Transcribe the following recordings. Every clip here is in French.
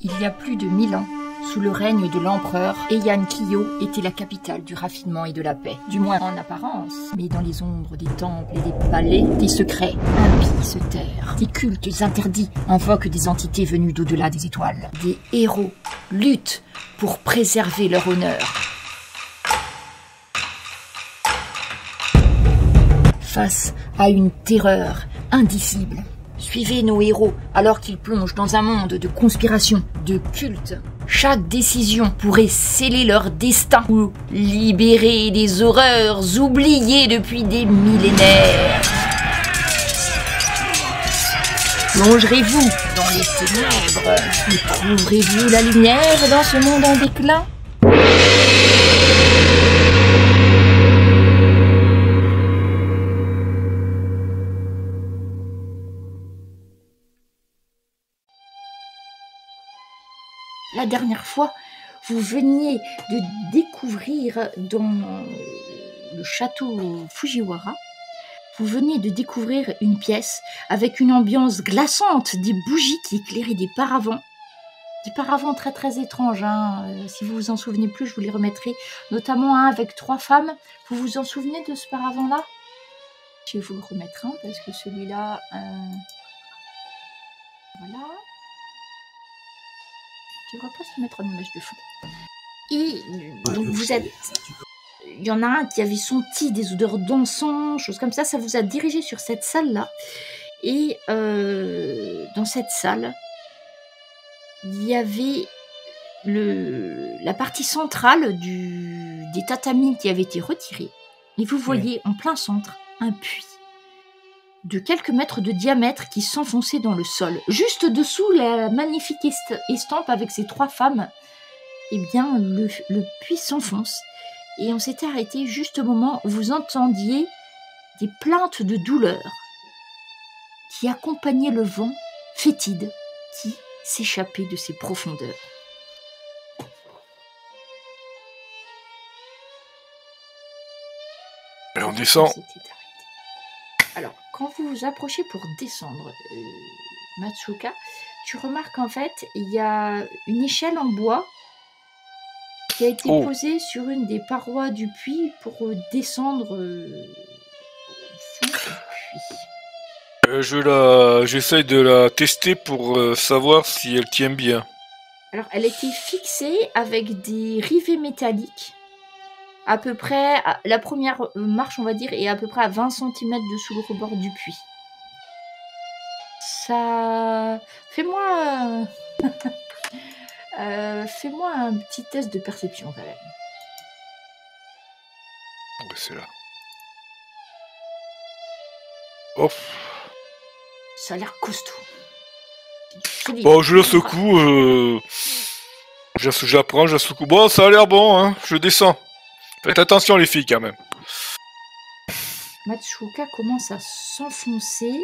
Il y a plus de 1000 ans, sous le règne de l'empereur, Heian Kyo était la capitale du raffinement et de la paix. Du moins en apparence, mais dans les ombres des temples et des palais, des secrets impies se terrent. Des cultes interdits invoquent des entités venues d'au-delà des étoiles. Des héros luttent pour préserver leur honneur. Face à une terreur indicible, suivez nos héros alors qu'ils plongent dans un monde de conspiration, de culte. Chaque décision pourrait sceller leur destin ou libérer des horreurs oubliées depuis des millénaires. Plongerez-vous dans les ténèbres et trouverez-vous la lumière dans ce monde en déclin ? La dernière fois, vous veniez de découvrir dans le château Fujiwara, vous veniez de découvrir une pièce avec une ambiance glaçante, des bougies qui éclairaient des paravents très très étranges. Si vous vous en souvenez plus, je vous les remettrai, notamment un avec 3 femmes. Vous vous en souvenez de ce paravent-là ? Je vais vous le remettre un parce que celui-là, voilà. Je ne devrais pas se mettre en image de fond. Et donc vous êtes... Il y en a un qui avait senti des odeurs d'encens, choses comme ça. Ça vous a dirigé sur cette salle-là. Et dans cette salle, il y avait la partie centrale des tatamis qui avait été retirée. Et vous voyez en plein centre un puits de quelques mètres de diamètre qui s'enfonçait dans le sol. Juste dessous la magnifique estampe avec ces 3 femmes, eh bien le puits s'enfonce. Et on s'était arrêté juste au moment où vous entendiez des plaintes de douleur qui accompagnaient le vent fétide qui s'échappait de ces profondeurs. Et on descend. Alors, quand vous vous approchez pour descendre, Matsuoka, tu remarques en fait, il y a une échelle en bois qui a été posée sur une des parois du puits pour descendre au fond du puits. J'essaye de la tester pour savoir si elle tient bien. Alors, elle était fixée avec des rivets métalliques. À peu près, la première marche, on va dire, est à peu près à 20 cm dessous le rebord du puits. Ça... Fais-moi un petit test de perception, quand même. C'est là. Oh. Ça a l'air costaud. Bon, je la secoue. J'apprends, je la secoue. Bon, ça a l'air bon, hein. Je descends. Faites attention les filles quand même. Matsuoka commence à s'enfoncer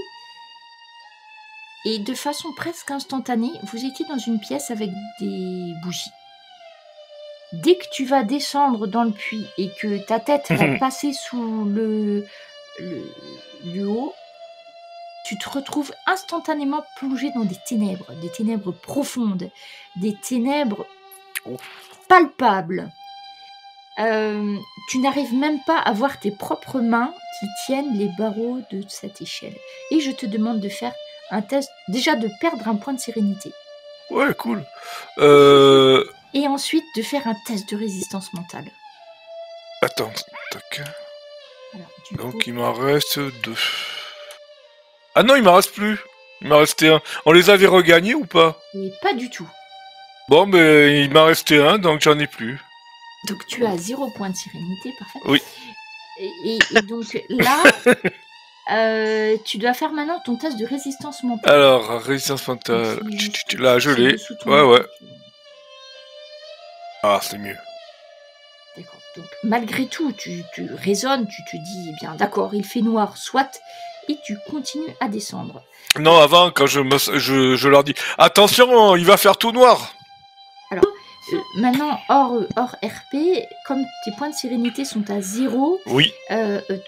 et de façon presque instantanée, vous étiez dans une pièce avec des bougies. Dès que tu vas descendre dans le puits et que ta tête va passer sous le haut, tu te retrouves instantanément plongé dans des ténèbres profondes, des ténèbres palpables. Tu n'arrives même pas à voir tes propres mains qui tiennent les barreaux de cette échelle. Et je te demande de faire un test, déjà de perdre un point de sérénité. Ouais, cool. Et ensuite de faire un test de résistance mentale. Attends, tac. Alors, donc il m'en reste 2. Ah non, il m'en reste plus. Il m'en restait 1. On les avait regagnés ou pas? Et pas du tout. Bon, mais il m'en restait 1, donc j'en ai plus. Donc tu as 0 point de sérénité, parfait. Oui. Et donc là, tu dois faire maintenant ton test de résistance mentale. Alors, résistance mentale, là je l'ai. Ouais. Ah, c'est mieux. D'accord. Donc malgré tout, tu raisonnes, tu te dis, eh bien d'accord, il fait noir, soit, et tu continues à descendre. Non, avant, quand je leur dis, attention, il va faire tout noir. Alors, maintenant, hors RP, comme tes points de sérénité sont à 0, oui.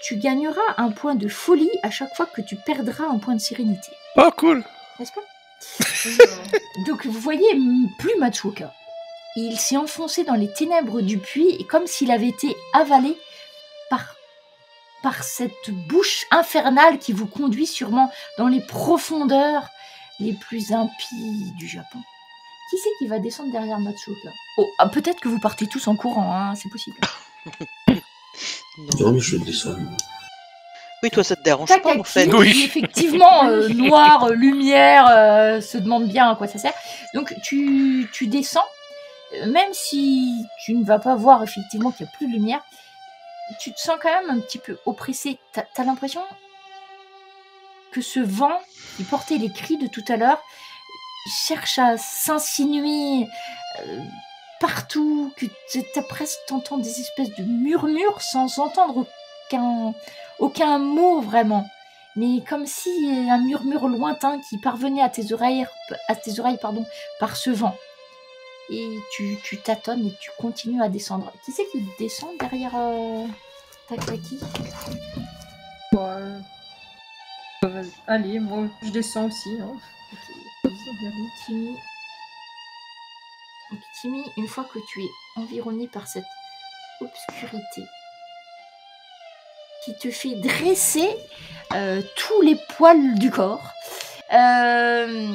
Tu gagneras un point de folie à chaque fois que tu perdras un point de sérénité. Ah, cool. N'est-ce pas? Donc vous voyez plus Matsuoka. Il s'est enfoncé dans les ténèbres du puits et comme s'il avait été avalé par cette bouche infernale qui vous conduit sûrement dans les profondeurs les plus impies du Japon. Qui c'est qui va descendre derrière Matsuoka? Oh, peut-être que vous partez tous en courant, hein, c'est possible. Non, mais je descends. Oui, toi, ça te dérange pas, en fait. Oui. Qui, effectivement, noir, lumière, se demande bien à quoi ça sert. Donc, tu descends, même si tu ne vas pas voir effectivement qu'il n'y a plus de lumière, tu te sens quand même un petit peu oppressé. T'as l'impression que ce vent qui portait les cris de tout à l'heure cherche à s'insinuer partout, que t'as presque t'entends des espèces de murmures sans entendre aucun mot vraiment, mais comme si un murmure lointain qui parvenait à tes oreilles par ce vent. Et tu tâtonnes et tu continues à descendre. Qui c'est qui descend derrière Takaki? Allez, moi je descends aussi. Hein. Timmy. Donc, Timmy, une fois que tu es environné par cette obscurité qui te fait dresser tous les poils du corps, et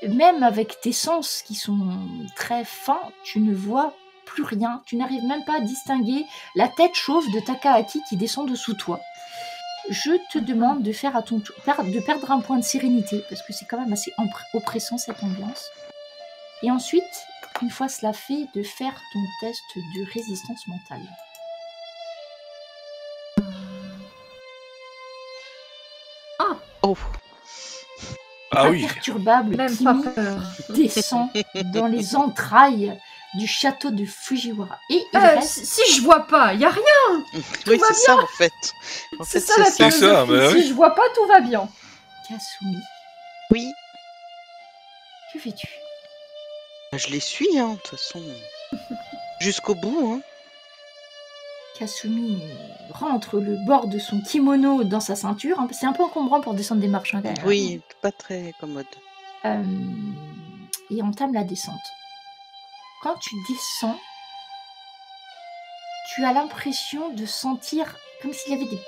même avec tes sens qui sont très fins, tu ne vois plus rien. Tu n'arrives même pas à distinguer la tête chauve de Takaaki qui descend dessous toi. Je te demande de faire à ton tour, de perdre un point de sérénité, parce que c'est quand même assez oppressant cette ambiance. Et ensuite, une fois cela fait, de faire ton test de résistance mentale. Oh. Ah oui. Imperturbable, Même pas Kimi peur. descend dans les entrailles du château de Fujiwara. Et il reste... Si je vois pas, y a rien. Oui, va c'est ça, en fait. En C'est fait, ça la C'est philosophie. ça, bah oui. Si je vois pas, tout va bien. Kasumi, Oui, que fais-tu? je les suis, hein, de toute façon. Jusqu'au bout, hein. Kasumi rentre le bord de son kimono dans sa ceinture. C'est un peu encombrant pour descendre des marches. Hein, quand même. Oui, pas très commode. Et entame la descente. Quand tu descends, tu as l'impression de sentir comme s'il y avait des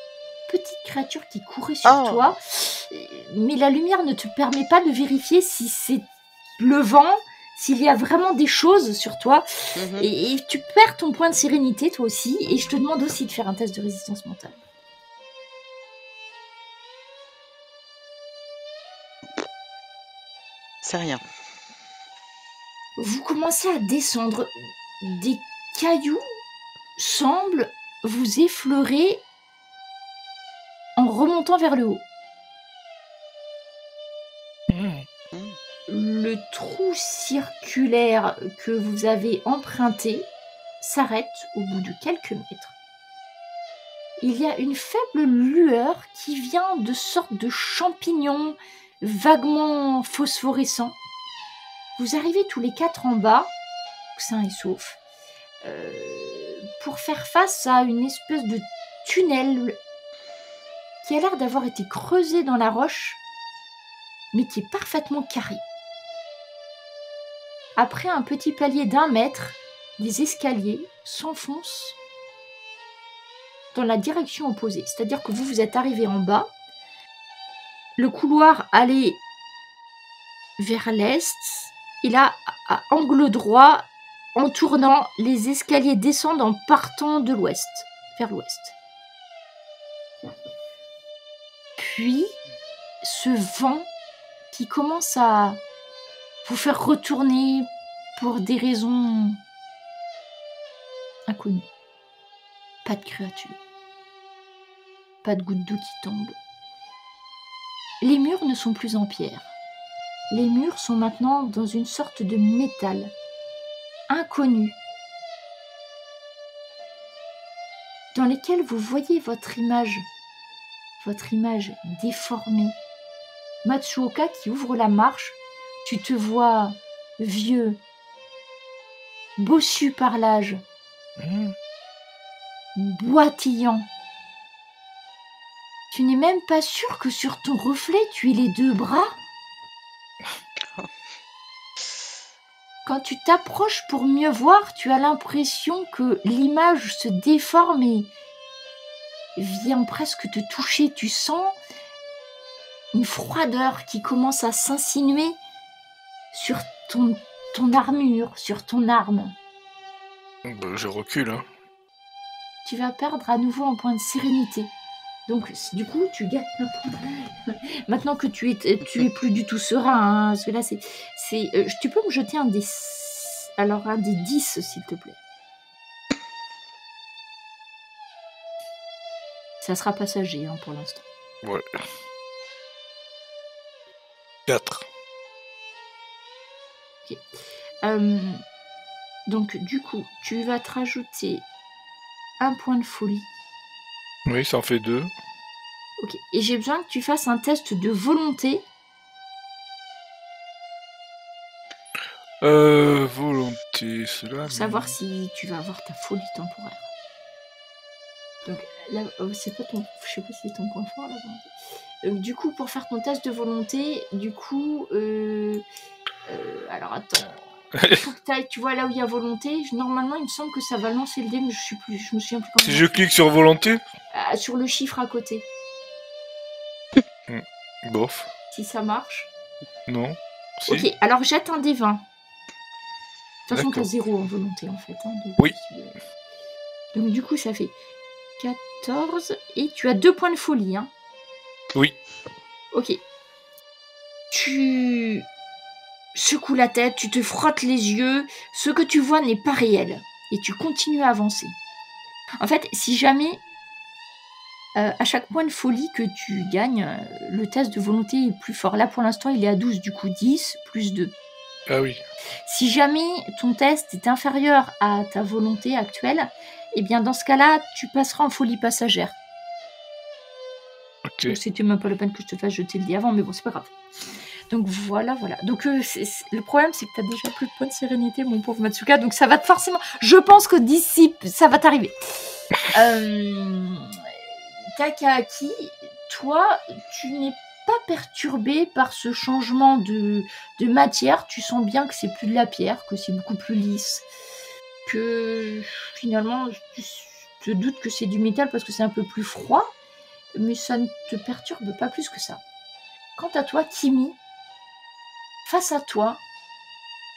petites créatures qui couraient sur toi, mais la lumière ne te permet pas de vérifier si c'est le vent, s'il y a vraiment des choses sur toi, et tu perds ton point de sérénité toi aussi, et je te demande aussi de faire un test de résistance mentale. C'est rien. Vous commencez à descendre. Des cailloux semblent vous effleurer en remontant vers le haut. Le trou circulaire que vous avez emprunté s'arrête au bout de quelques mètres. Il y a une faible lueur qui vient de sortes de champignons vaguement phosphorescents. Vous arrivez tous les quatre en bas, sains et saufs, pour faire face à une espèce de tunnel qui a l'air d'avoir été creusé dans la roche, mais qui est parfaitement carré. Après un petit palier d'1 mètre, des escaliers s'enfoncent dans la direction opposée. C'est-à-dire que vous êtes arrivé en bas, le couloir allait vers l'est, et là, à angle droit, en tournant, les escaliers descendent en partant de l'ouest, vers l'ouest. Puis, ce vent qui commence à vous faire retourner pour des raisons inconnues. Pas de créatures. Pas de gouttes d'eau qui tombent. Les murs ne sont plus en pierre. Les murs sont maintenant dans une sorte de métal inconnu, dans lesquels vous voyez votre image déformée. Matsuoka qui ouvre la marche, tu te vois vieux, bossu par l'âge, boitillant. Tu n'es même pas sûr que sur ton reflet, tu aies les 2 bras? Quand tu t'approches pour mieux voir, tu as l'impression que l'image se déforme et vient presque te toucher. Tu sens une froideur qui commence à s'insinuer sur ton armure, sur ton arme. Je recule. Hein. Tu vas perdre à nouveau un point de sérénité. Donc, du coup, tu gagnes un point. Maintenant que tu es plus du tout serein, hein, parce que là, tu peux me jeter un des 10, s'il te plaît. Ça sera passager, hein, pour l'instant. Ouais. 4. Ok. Donc, du coup, tu vas te rajouter un point de folie. Oui, ça en fait 2. Ok. Et j'ai besoin que tu fasses un test de volonté. Volonté, cela. Pour savoir si tu vas avoir ta folie temporaire. Donc là, c'est pas ton. Je sais pas si c'est ton point fort, la volonté. Donc, du coup, pour faire ton test de volonté, du coup. Alors attends. Il faut que t'ailles, tu vois là où il y a volonté. Normalement, il me semble que ça va lancer le dé, mais je me souviens plus comment. Si je clique sur volonté sur le chiffre à côté. Bof. Si ça marche. Non. Si. Ok, alors jette un dé 20. De toute façon, t'as D'accord. 0 en volonté en fait. Hein, Oui. Donc du coup, ça fait 14. Et tu as 2 points de folie. Hein. Oui. Ok. Tu secoues la tête, tu te frottes les yeux. Ce que tu vois n'est pas réel. Et tu continues à avancer. En fait, si jamais, à chaque point de folie que tu gagnes, le test de volonté est plus fort. Là, pour l'instant, il est à 12, du coup 10 plus 2. Ah oui. Si jamais ton test est inférieur à ta volonté actuelle, eh bien, dans ce cas-là, tu passeras en folie passagère. Ok. Donc, c'était même pas la peine que je te fasse jeter le dé avant, mais bon, c'est pas grave. Donc, voilà. Donc, le problème, c'est que t'as déjà plus de points de sérénité, mon pauvre Matsuka, donc ça va forcément... Je pense que d'ici, ça va t'arriver. Takaaki, toi, tu n'es pas perturbé par ce changement de matière. Tu sens bien que c'est plus de la pierre, que c'est beaucoup plus lisse, que finalement, tu te doutes que c'est du métal parce que c'est un peu plus froid, mais ça ne te perturbe pas plus que ça. Quant à toi, Kimi, face à toi,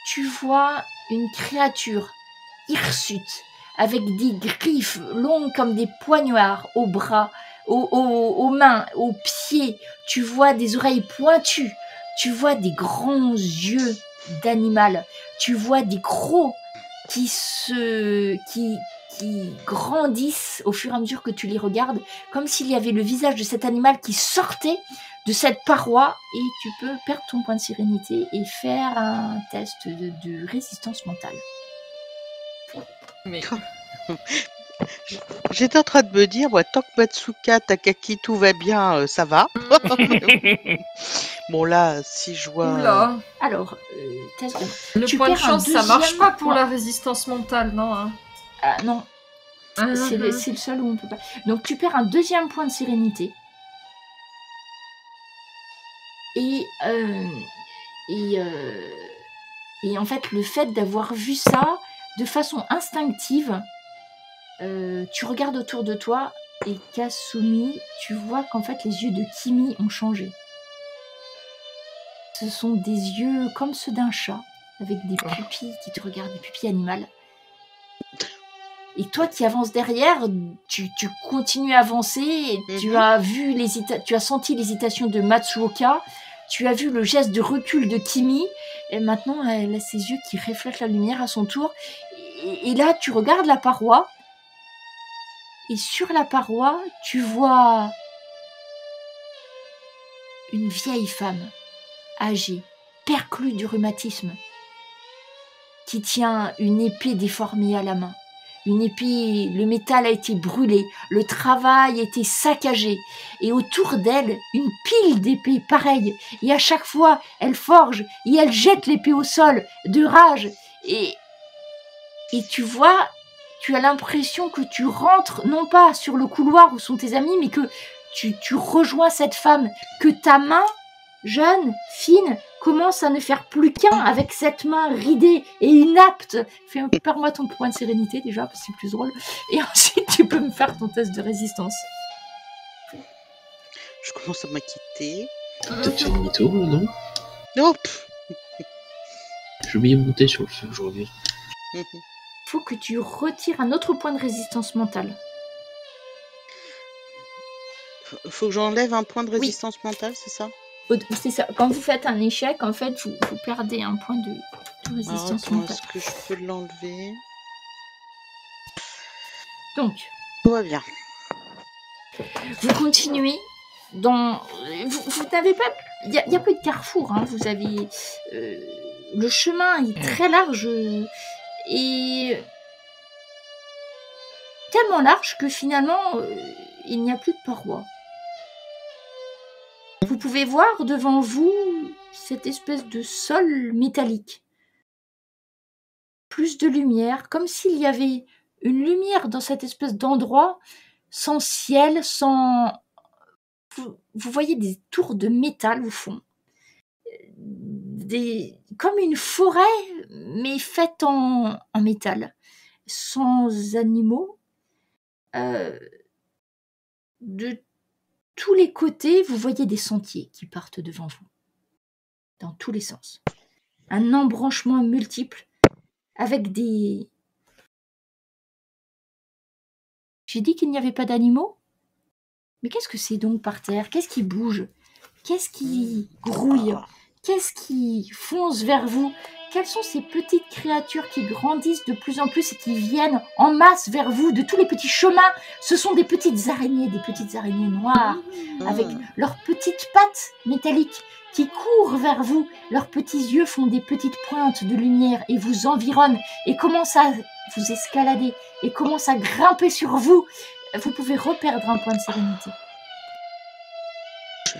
tu vois une créature hirsute, avec des griffes longues comme des poignards aux bras, aux mains, aux pieds. Tu vois des oreilles pointues. Tu vois des grands yeux d'animal. Tu vois des crocs qui grandissent au fur et à mesure que tu les regardes, comme s'il y avait le visage de cet animal qui sortait de cette paroi. Et tu peux perdre ton point de sérénité et faire un test de résistance mentale. Mais J'étais en train de me dire, tant que Matsuka, Takaki, tout va bien, ça va. Bon là, si je vois... oula, Alors, test de... le Tu point de perds un chance, ça marche deuxième pas pour point. la résistance mentale, non hein. Ah non, c'est le seul où on peut pas. Donc tu perds un deuxième point de sérénité. Et en fait, le fait d'avoir vu ça de façon instinctive, tu regardes autour de toi et Kasumi, tu vois qu'en fait les yeux de Kimi ont changé. Ce sont des yeux comme ceux d'un chat, avec des pupilles qui te regardent, des pupilles animales. Et toi qui avances derrière, tu continues à avancer, et tu as senti l'hésitation de Matsuoka, tu as vu le geste de recul de Kimi, et maintenant elle a ses yeux qui reflètent la lumière à son tour. Et là, tu regardes la paroi, et sur la paroi, tu vois une vieille femme, âgée, perclue du rhumatisme, qui tient une épée déformée à la main. Une épée, le métal a été brûlé, le travail a été saccagé, et autour d'elle, une pile d'épées pareilles, et à chaque fois, elle forge, et elle jette l'épée au sol, de rage, et tu vois, tu as l'impression que tu rentres, non pas sur le couloir où sont tes amis, mais que tu rejoins cette femme, que ta main, jeune, fine, commence à ne faire plus qu'un avec cette main ridée et inapte. Perds-moi ton point de sérénité déjà, parce que c'est plus drôle. Et ensuite, tu peux me faire ton test de résistance. Je commence à m'inquiéter. Peut-être faire demi-tour, non? Hop. J'ai oublié de monter sur le feu, je reviens. Faut que tu retires un autre point de résistance mentale. Faut que j'enlève un point de résistance mentale, c'est ça? C'est ça. Quand vous faites un échec, en fait, vous perdez un point de résistance mentale. Est-ce que je peux l'enlever? Donc, tout va bien. Vous continuez dans... Vous n'avez pas... Il y a peu de carrefour. Hein. Vous avez... le chemin est très large et tellement large que finalement, il n'y a plus de parois. Vous pouvez voir devant vous cette espèce de sol métallique. Plus de lumière, comme s'il y avait une lumière dans cette espèce d'endroit sans ciel, sans... Vous voyez des tours de métal au fond. Comme une forêt, mais faite en métal. Sans animaux. De tous les côtés, vous voyez des sentiers qui partent devant vous. Dans tous les sens. Un embranchement multiple avec des... J'ai dit qu'il n'y avait pas d'animaux? Mais qu'est-ce que c'est donc par terre? Qu'est-ce qui bouge? Qu'est-ce qui grouille? Qu'est-ce qui fonce vers vous? Quelles sont ces petites créatures qui grandissent de plus en plus et qui viennent en masse vers vous de tous les petits chemins? Ce sont des petites araignées noires, avec leurs petites pattes métalliques qui courent vers vous. Leurs petits yeux font des petites pointes de lumière et vous environnent et commencent à vous escalader et commencent à grimper sur vous. Vous pouvez reperdre un point de sérénité.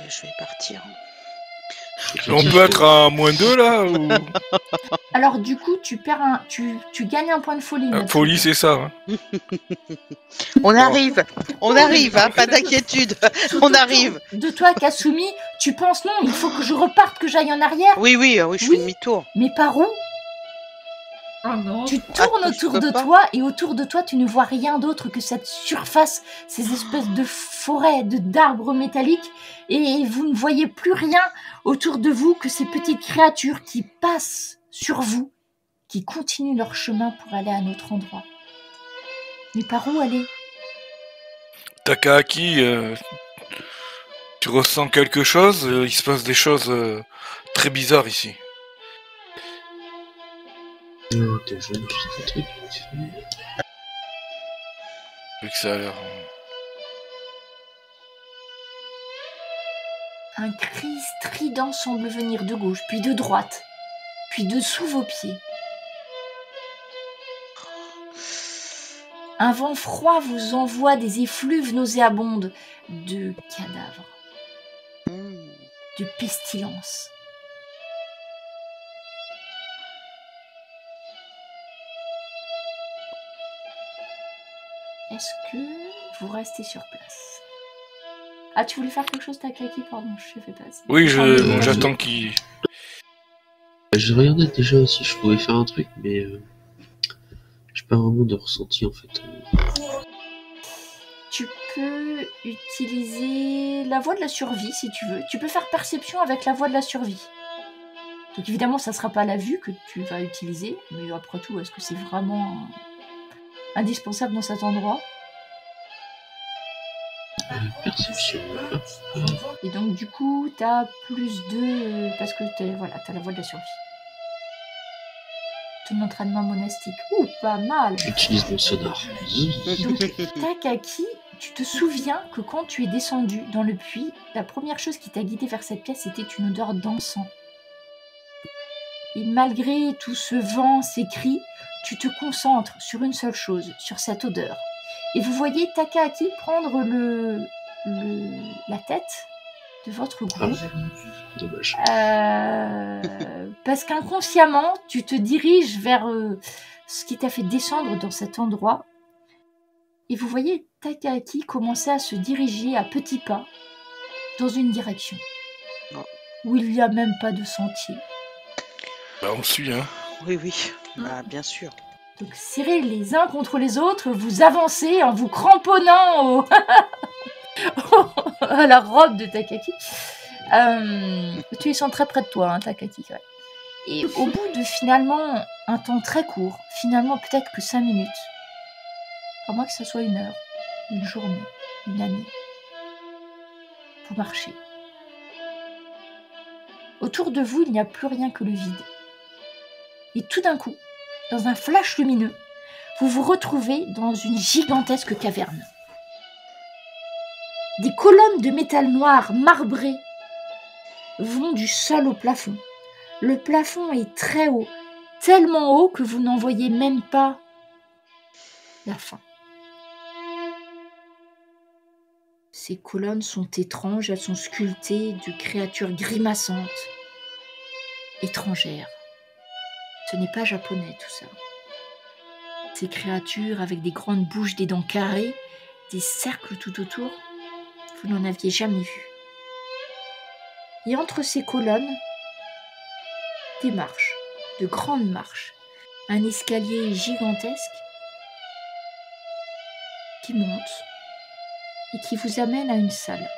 Je vais partir. On peut être à -2 là ou... Alors du coup, tu gagnes un point de folie. Folie, c'est ça. Hein. On arrive, hein, pas d'inquiétude. On arrive. De toi, Kasumi, tu penses non, il faut que je reparte, que j'aille en arrière. Oui, je fais demi-tour. Mais par où? Oh non. Tu tournes autour de toi et autour de toi, tu ne vois rien d'autre que cette surface, ces espèces de forêts, d'arbres métalliques, et vous ne voyez plus rien autour de vous que ces petites créatures qui passent sur vous, qui continuent leur chemin pour aller à un autre endroit. Mais par où aller? Takaaki, tu ressens quelque chose? Il se passe des choses très bizarres ici. Attends, je vais juste un truc. Vu que ça a l'air... Un cri strident semble venir de gauche, puis de droite, puis de sous vos pieds. Un vent froid vous envoie des effluves nauséabondes de cadavres, de pestilence. Est-ce que vous restez sur place? Ah, tu voulais faire quelque chose, Takaki? Pardon, je ne fais pas. Oui, j'attends qu'il... Je regardais déjà si je pouvais faire un truc, mais j'ai pas vraiment de ressenti en fait. Tu peux utiliser la voie de la survie si tu veux. Tu peux faire perception avec la voie de la survie. Donc évidemment, ça ne sera pas la vue que tu vas utiliser, mais après tout, est-ce que c'est vraiment indispensable dans cet endroit? Perception. Et donc du coup, t'as plus de... parce que t'as la voie de la survie. Ton entraînement monastique. Ouh, pas mal. J'utilise mon sonar. Donc, Takaki, tu te souviens que quand tu es descendu dans le puits, la première chose qui t'a guidé vers cette pièce, c'était une odeur d'encens. Et malgré tout ce vent, ces cris, tu te concentres sur une seule chose, sur cette odeur. Et vous voyez Takaki prendre la tête de votre groupe. Dommage. Parce qu'inconsciemment, tu te diriges vers ce qui t'a fait descendre dans cet endroit. Et vous voyez Takaki commençait à se diriger à petits pas dans une direction Non. où il n'y a même pas de sentier. Bah, on suit, hein. Oui, oui. Bah, bien sûr. Donc serrés les uns contre les autres, vous avancez en vous cramponnant à la robe de Takaki. Tu sens très près de toi, hein, Takaki. Ouais. Et au bout de finalement un temps très court, finalement peut-être que 5 minutes, à moins que ça soit 1 heure, une journée, une année, vous marchez. Autour de vous, il n'y a plus rien que le vide. Et tout d'un coup, dans un flash lumineux, vous vous retrouvez dans une gigantesque caverne. Des colonnes de métal noir marbré vont du sol au plafond. Le plafond est très haut, tellement haut que vous n'en voyez même pas la fin. Ces colonnes sont étranges, elles sont sculptées de créatures grimaçantes, étrangères. Ce n'est pas japonais tout ça. Ces créatures avec des grandes bouches, des dents carrées, des cercles tout autour, vous n'en aviez jamais vu. Et entre ces colonnes, des marches, de grandes marches, un escalier gigantesque qui monte et qui vous amène à une salle.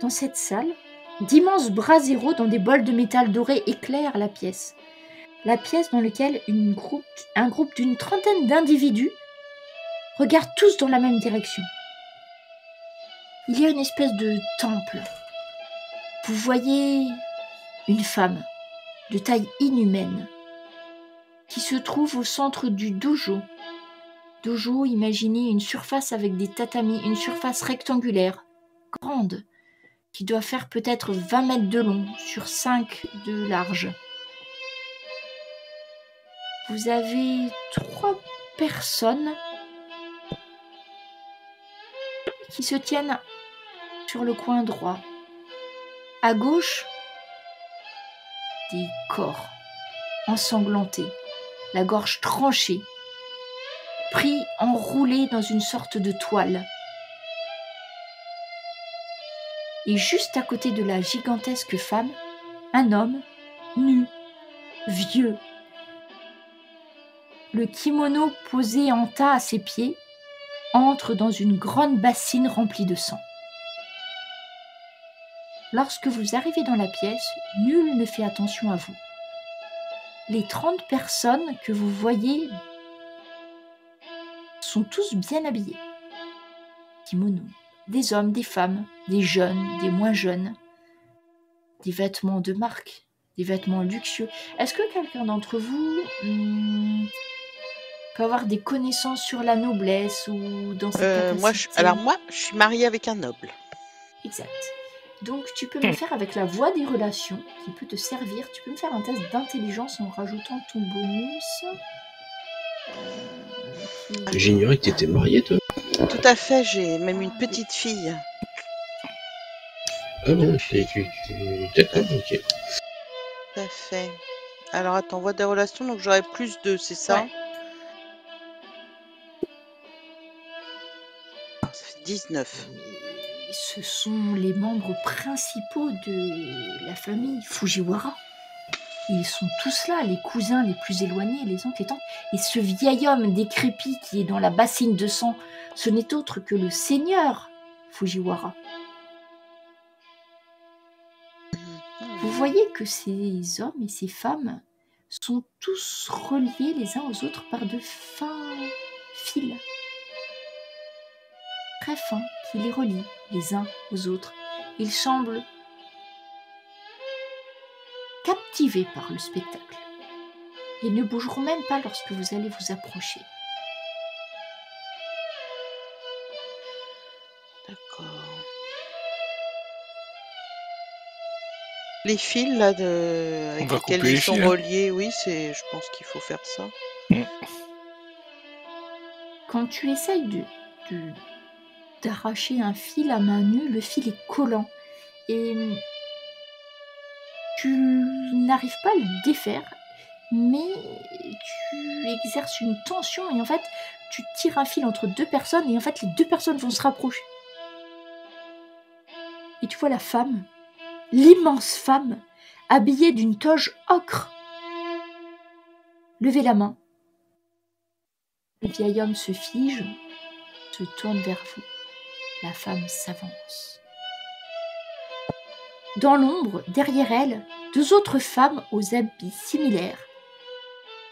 Dans cette salle, d'immenses braseros dans des bols de métal doré éclairent la pièce. La pièce dans laquelle un groupe d'une trentaine d'individus regardent tous dans la même direction. Il y a une espèce de temple. Vous voyez une femme de taille inhumaine qui se trouve au centre du dojo. Dojo, imaginez une surface avec des tatamis, une surface rectangulaire, grande, qui doit faire peut-être 20 mètres de long sur 5 de large. Vous avez 3 personnes qui se tiennent sur le coin droit. À gauche, des corps ensanglantés, la gorge tranchée, pris enroulés dans une sorte de toile. Et juste à côté de la gigantesque femme, un homme nu, vieux. Le kimono posé en tas à ses pieds entre dans une grande bassine remplie de sang. Lorsque vous arrivez dans la pièce, nul ne fait attention à vous. Les 30 personnes que vous voyez sont tous bien habillés. Kimono. Des hommes, des femmes, des jeunes, des moins jeunes. Des vêtements de marque, des vêtements luxueux. Est-ce que quelqu'un d'entre vous peut avoir des connaissances sur la noblesse ou dans ses capacités? Moi, je suis mariée avec un noble. Exact. Donc, tu peux me faire avec la voie des relations qui peut te servir. Tu peux me faire un test d'intelligence en rajoutant ton bonus. J'ignorais que t'étais marié, toi. Tout à fait, j'ai même une petite fille. Ah bon, d'accord, ok. Tout à fait. Alors, attends, voie des relations, donc j'aurai plus de, c'est ça? Ouais. Ça fait 19. Ce sont les membres principaux de la famille Fujiwara. Ils sont tous là, les cousins les plus éloignés, les oncles et tantes. Et ce vieil homme décrépit qui est dans la bassine de sang, ce n'est autre que le seigneur Fujiwara. Vous voyez que ces hommes et ces femmes sont tous reliés les uns aux autres par de fins fils. Très fins, qui les relient les uns aux autres. Ils semblent captivés par le spectacle. Ils ne bougeront même pas lorsque vous allez vous approcher. D'accord. Les fils là avec lesquels ils sont reliés, oui, je pense qu'il faut faire ça. Quand tu essayes d'arracher un fil à main nue, le fil est collant et tu n'arrives pas à le défaire, mais tu exerces une tension et en fait, tu tires un fil entre deux personnes et en fait les deux personnes vont se rapprocher. Et tu vois la femme, l'immense femme, habillée d'une toge ocre. Levez la main. Le vieil homme se fige, se tourne vers vous. La femme s'avance. Dans l'ombre, derrière elle, deux autres femmes aux habits similaires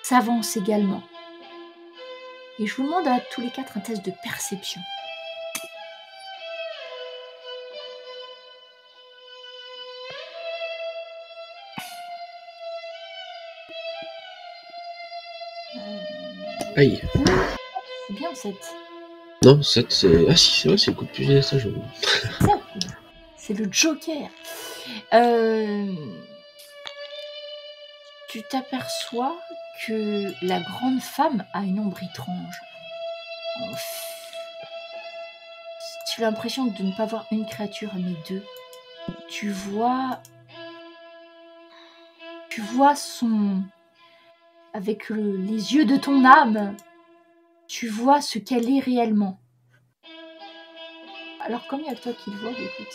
s'avancent également. Et je vous demande à tous les quatre un test de perception. Aïe. C'est bien 7. Non, 7 c'est... Ah si, c'est vrai, c'est le coup de fusil, ça je... C'est le Joker. Tu t'aperçois que la grande femme a une ombre étrange. Tu as l'impression de ne pas voir une créature, mais deux. Tu vois son... Avec les yeux de ton âme, tu vois ce qu'elle est réellement. Alors, comme il y a que toi qui le vois, écoute.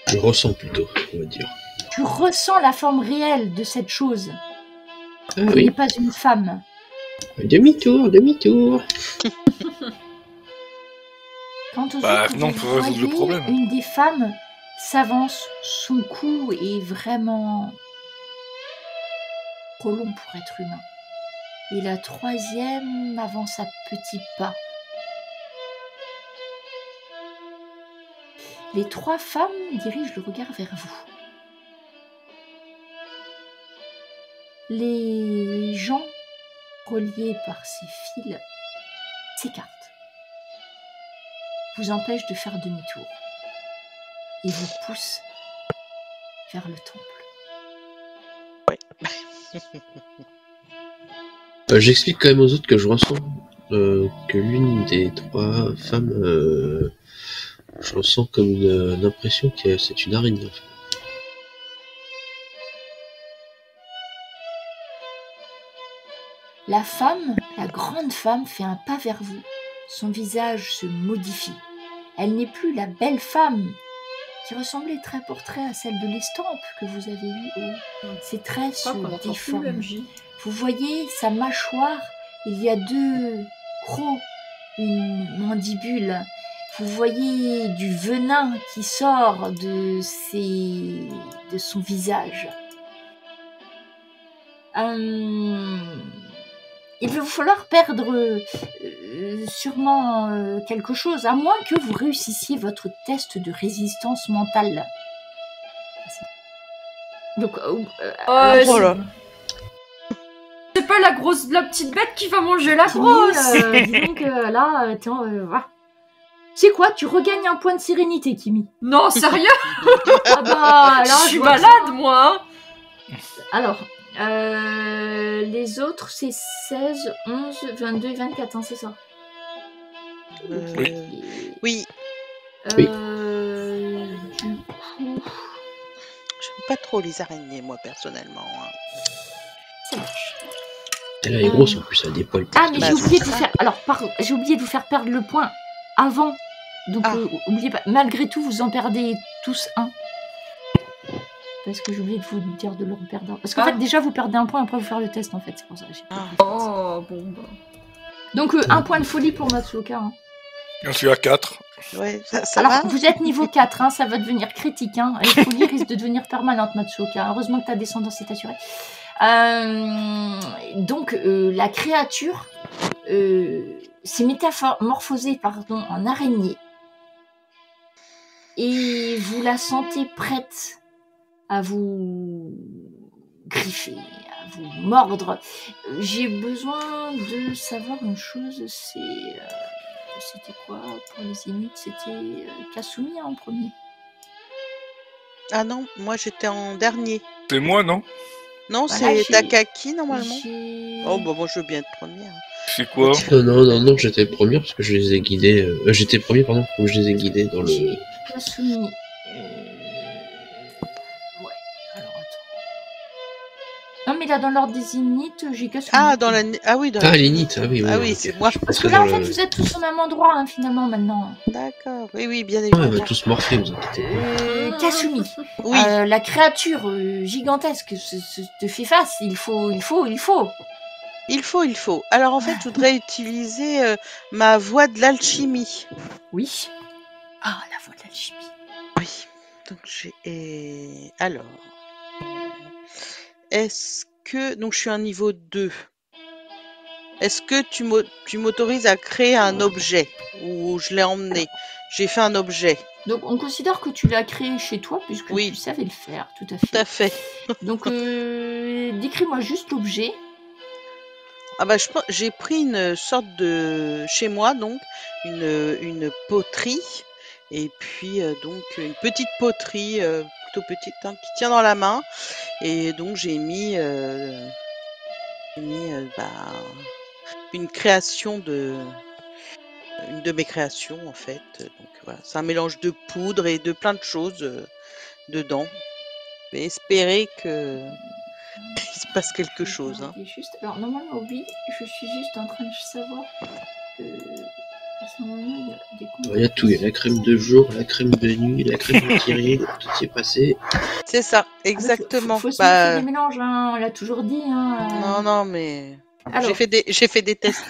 Je ressens plutôt, on va dire. Tu ressens la forme réelle de cette chose. Ah Elle oui. n'est pas une femme. Demi-tour, demi-tour. Quant aux Bah, autres, non, vous faut résoudre le voyez problème. une des femmes s'avance, son cou est vraiment trop long pour être humain. Et la troisième avance à petits pas. Les trois femmes dirigent le regard vers vous. Les gens reliés par ces fils s'écartent, vous empêchent de faire demi-tour et vous poussent vers le temple. J'explique quand même aux autres que je ressens que l'une des trois femmes, je ressens comme une impression que c'est une araignée. En fait. La femme, la grande femme, fait un pas vers vous. Son visage se modifie. Elle n'est plus la belle femme qui ressemblait trait pour trait à celle de l'estampe que vous avez eue. Ses traits se déforment. Vous voyez sa mâchoire, il y a deux crocs, une mandibule. Vous voyez du venin qui sort de son visage. Il va vous falloir perdre sûrement quelque chose, à moins que vous réussissiez votre test de résistance mentale. Donc, voilà. C'est pas la petite bête qui va manger la grosse. Dis donc là, voilà. Tu sais quoi, tu regagnes un point de sérénité, Kimi. Non, sérieux? Ah bah, là, je suis malade, moi. Alors, les autres, c'est 16, 11, 22 et 24, hein, c'est ça? Oui. Oui. Du coup... J'aime pas trop les araignées, moi, personnellement. Hein. Ça marche. Elle est grosse en plus, elle a des poils. Ah, mais j'ai oublié de vous faire... Alors, pardon, j'ai oublié de vous faire perdre le point avant. Donc, oubliez pas. Malgré tout, vous en perdez tous un. Parce que j'ai oublié de vous dire de le reperdre un. Parce qu'en fait, déjà, vous perdez un point après vous faire le test, en fait. C'est pour ça que j'ai pas fait. Oh, bon, bah. Donc, un point de folie pour Matsuoka. Hein. J'en suis à 4. Ouais, ça alors, va. Vous êtes niveau 4, hein, ça va devenir critique. Hein, et la folie risque de devenir permanente, Matsuoka. Heureusement que ta descendance est assurée. Donc, la créature s'est métamorphosée en araignée. Et vous la sentez prête à vous griffer, à vous mordre. J'ai besoin de savoir une chose, c'était quoi pour les Inuits? C'était Kasumi en premier. Ah non, moi j'étais en dernier. C'est moi, non? Non, Voilà, c'est Takaki normalement. J'ai... Oh bah moi je veux bien être première. C'est quoi? Non, j'étais première parce que je les ai guidés. J'étais premier, pardon, donc je les ai guidés dans le. J'ai Kasumi. Ouais, alors attends. Non, mais là, dans l'ordre des innites, j'ai Kasumi. Ah, dans la... Ah oui, dans Ah, les nids, ah oui, Ah oui, oui, ok. c'est moi. Parce que là, en fait, vous êtes tous au même endroit, hein, finalement, maintenant. D'accord. Oui, oui, bien Ouais, évidemment. on va tous morfler, vous inquiétez pas. Kasumi, Oui. la créature gigantesque te fait face. Il faut. Il faut. Alors, en fait, je voudrais utiliser ma voie de l'alchimie. Oui. Ah, la voie de l'alchimie. Oui. Donc, j'ai... Alors... Est-ce que... Donc, je suis à un niveau 2. Est-ce que tu m'autorises à créer un objet? Ou je l'ai emmené? J'ai fait un objet. Donc, on considère que tu l'as créé chez toi, puisque Oui. tu savais le faire, tout à Tout fait. à fait. Donc, décris-moi juste l'objet. Ah bah, j'ai pris une sorte de... Chez moi, donc, une poterie. Et puis, donc, une petite poterie, plutôt petite, hein, qui tient dans la main. Et donc, j'ai mis une création une de mes créations, en fait. Donc, voilà. C'est un mélange de poudre et de plein de choses dedans. Je vais espérer que il se passe quelque chose. Hein. Juste... Alors, normalement, oui, je suis juste en train de savoir que... À ce moment-là, il y a des Il y a tout, il y a la crème de jour, la crème de nuit, la crème de tirée, tout s'y est passé. C'est ça, exactement. Faut se méfier des mélanges, hein, on l'a toujours dit. Hein, Non, mais... Alors, j'ai fait des tests.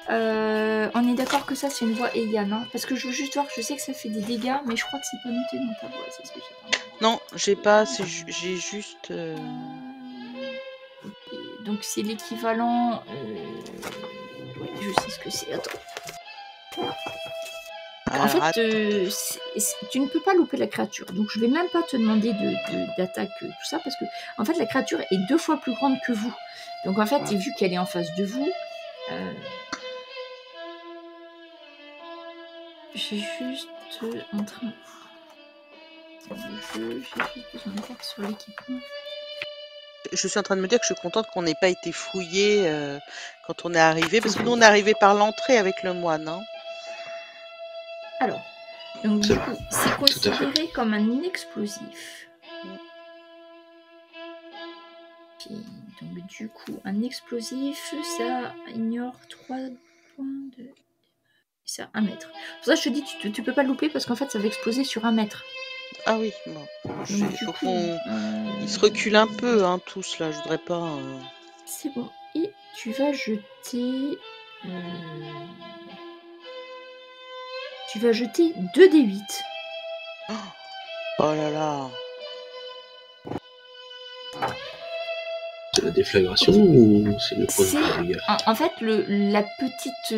on est d'accord que ça, c'est une voix Eyan, hein, parce que je veux juste voir, je sais que ça fait des dégâts, mais je crois que c'est pas noté dans ta voix, c'est ce que j'ai pas. Non, j'ai pas, j'ai juste... Donc c'est l'équivalent... Oui, je sais ce que c'est, attends. En fait, tu ne peux pas louper la créature, donc je vais même pas te demander d'attaque, tout ça, parce que en fait la créature est 2 fois plus grande que vous. Donc en fait, vu qu'elle est en face de vous, j'ai juste en train... J'ai juste besoin de voir sur l'équipement. Je suis en train de me dire que je suis contente qu'on n'ait pas été fouillé quand on est arrivé, parce que nous on est arrivé par l'entrée avec le moine. Hein. Alors, donc du coup, c'est considéré comme un explosif. Okay. Donc du coup, un explosif, ça ignore 3 points de... C'est 1 mètre. Pour ça, je te dis, tu peux pas le louper parce qu'en fait, ça va exploser sur 1 mètre. Ah oui, bon. Il faut qu'on... Ils se reculent un peu, hein, tous, là. Je voudrais pas... C'est bon. Et tu vas jeter... Tu vas jeter 2d8. Oh là là. C'est la déflagration ou c'est le point de dégâts? En fait, la petite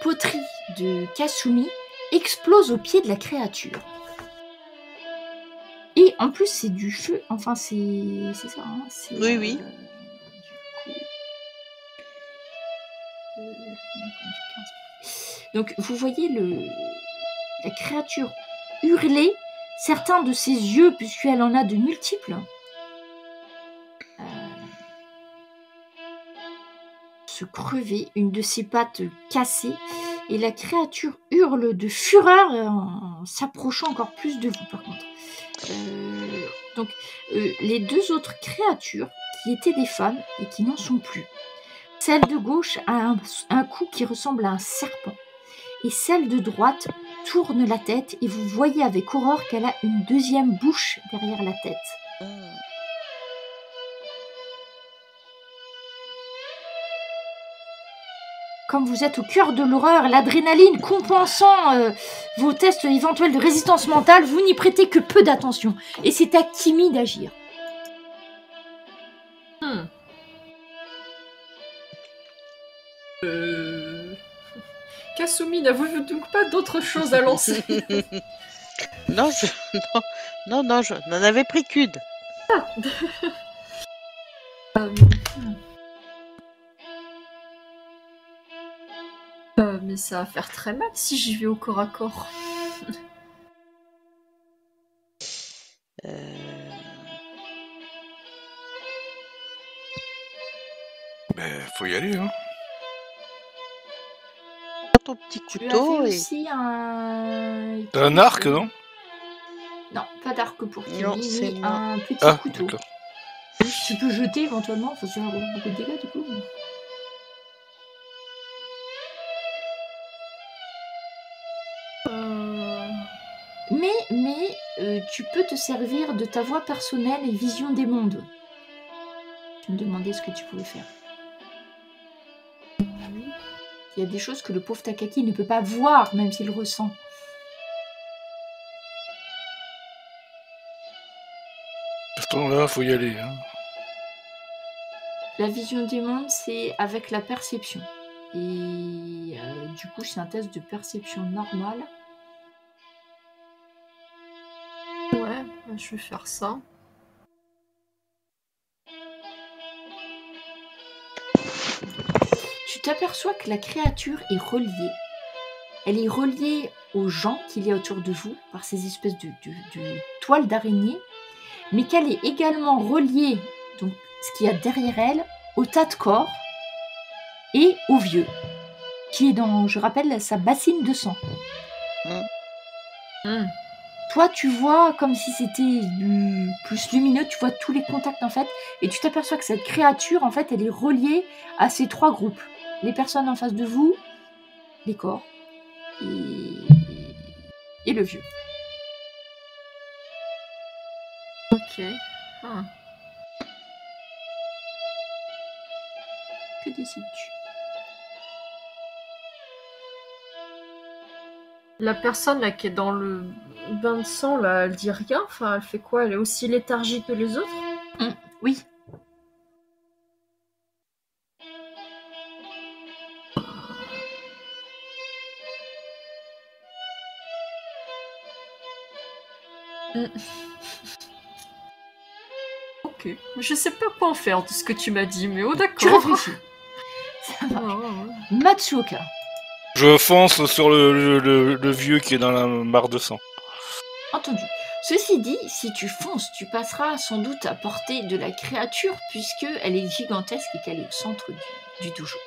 poterie de Kasumi explose au pied de la créature. Et en plus, c'est du feu. Enfin, c'est ça. Hein, oui, oui. Donc, vous voyez la créature hurler. Certains de ses yeux, puisqu'elle en a de multiples, se crever, une de ses pattes cassée, et la créature hurle de fureur en s'approchant encore plus de vous, par contre. Donc, les 2 autres créatures qui étaient des femmes et qui n'en sont plus. Celle de gauche a un cou qui ressemble à un serpent. Et celle de droite tourne la tête et vous voyez avec horreur qu'elle a une 2e bouche derrière la tête. Comme vous êtes au cœur de l'horreur, l'adrénaline compensant vos tests éventuels de résistance mentale, vous n'y prêtez que peu d'attention. Et c'est à Kimi d'agir. Kasumi, n'avez-vous donc pas d'autre chose à lancer? Non, je n'en avais pris qu'une. Mais ça va faire très mal si j'y vais au corps à corps. Ben, faut y aller, hein. Ton petit couteau. Tu avais aussi un... T'as un arc, non? Non, pas d'arc pour Kimi, non, c'est un petit couteau. D'accord. tu peux jeter éventuellement, ça va avoir beaucoup de dégâts du coup. Mais tu peux te servir de ta voix personnelle et vision des mondes. Tu me demandais ce que tu pouvais faire. Il y a des choses que le pauvre Takaki ne peut pas voir, même s'il ressent. À ce temps-là, faut y aller. Hein. La vision des mondes, c'est avec la perception. Et du coup, c'est un test de perception normale. Ouais, je vais faire ça. Tu t'aperçois que la créature est reliée. Elle est reliée aux gens qu'il y a autour de vous par ces espèces de toiles d'araignée, mais qu'elle est également reliée, donc ce qu'il y a derrière elle, au tas de corps et au vieux, qui est dans, je rappelle, sa bassine de sang. Toi, tu vois comme si c'était plus lumineux, tu vois tous les contacts en fait, et tu t'aperçois que cette créature, en fait, elle est reliée à ces trois groupes. Les personnes en face de vous, les corps, et le vieux. Ok. Ah. Que décides-tu? La personne là qui est dans le bain de sang, là, elle dit rien. Enfin, elle fait quoi? Elle est aussi léthargique que les autres? Oui. Ok. Je sais pas quoi en faire de ce que tu m'as dit, mais oh Tu d'accord. réfléchis. Ça marche. Ouais. Matsuoka. Je fonce sur le vieux qui est dans la mare de sang. Entendu. Ceci dit, si tu fonces, tu passeras sans doute à portée de la créature puisque elle est gigantesque et qu'elle est au centre du dojo.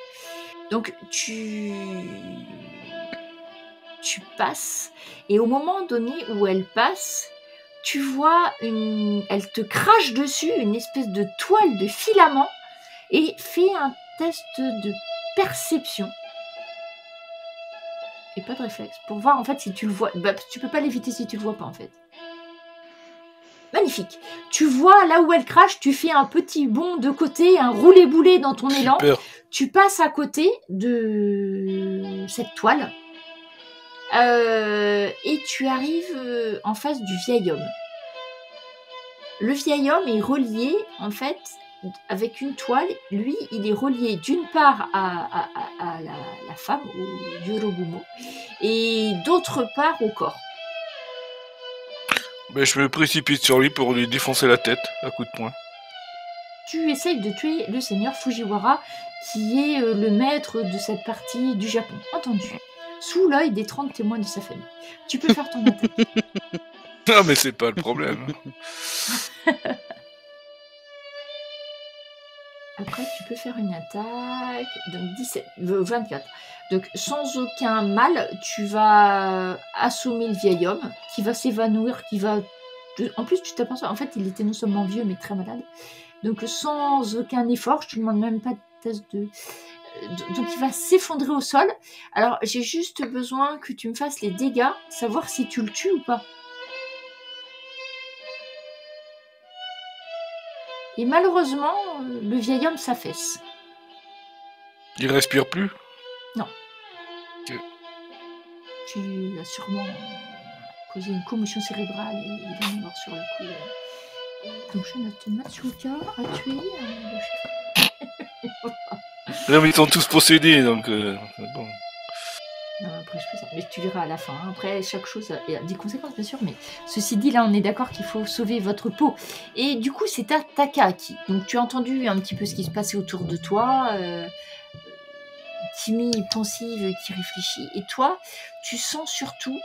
Donc tu passes et au moment donné où elle passe, tu vois elle te crache dessus une espèce de toile de filament et fais un test de perception. Et pas de réflexe pour voir en fait si tu le vois. Bah, tu peux pas l'éviter si tu le vois pas en fait. Magnifique. Tu vois là où elle crache, tu fais un petit bond de côté, un roulé-boulé dans ton élan. Super. Tu passes à côté de cette toile et tu arrives en face du vieil homme. Le vieil homme est relié en fait avec une toile. Lui, il est relié d'une part à la femme, au Yorogumo, et d'autre part au corps. Ben, je me précipite sur lui pour lui défoncer la tête à coups de poing. Tu essayes de tuer le seigneur Fujiwara, qui est le maître de cette partie du Japon. Entendu. Sous l'œil des 30 témoins de sa famille. Tu peux faire ton attaque. Ah, mais c'est pas le problème. Après, tu peux faire une attaque. Donc 24. Donc sans aucun mal, tu vas assommer le vieil homme, qui va s'évanouir, qui va... En plus, tu t'aperçois, en fait, il était non seulement vieux, mais très malade. Donc sans aucun effort, je te demande même pas de test de... Donc il va s'effondrer au sol. Alors j'ai juste besoin que tu me fasses les dégâts, savoir si tu le tues ou pas. Et malheureusement, le vieil homme s'affaisse. Il respire plus? Non. Ok. Tu as sûrement causé une commotion cérébrale et il va mort sur le coup. Donc je note Matsuoka a tué le chef. Non, mais ils sont tous possédés, donc bon. Non, après, je peux ça. Mais tu verras à la fin. Hein. Après, chaque chose a des conséquences, bien sûr. Mais ceci dit, là, on est d'accord qu'il faut sauver votre peau. Et du coup, c'est à Takaki. Donc, tu as entendu un petit peu ce qui se passait autour de toi. Timmy, pensive, qui réfléchit. Et toi, tu sens surtout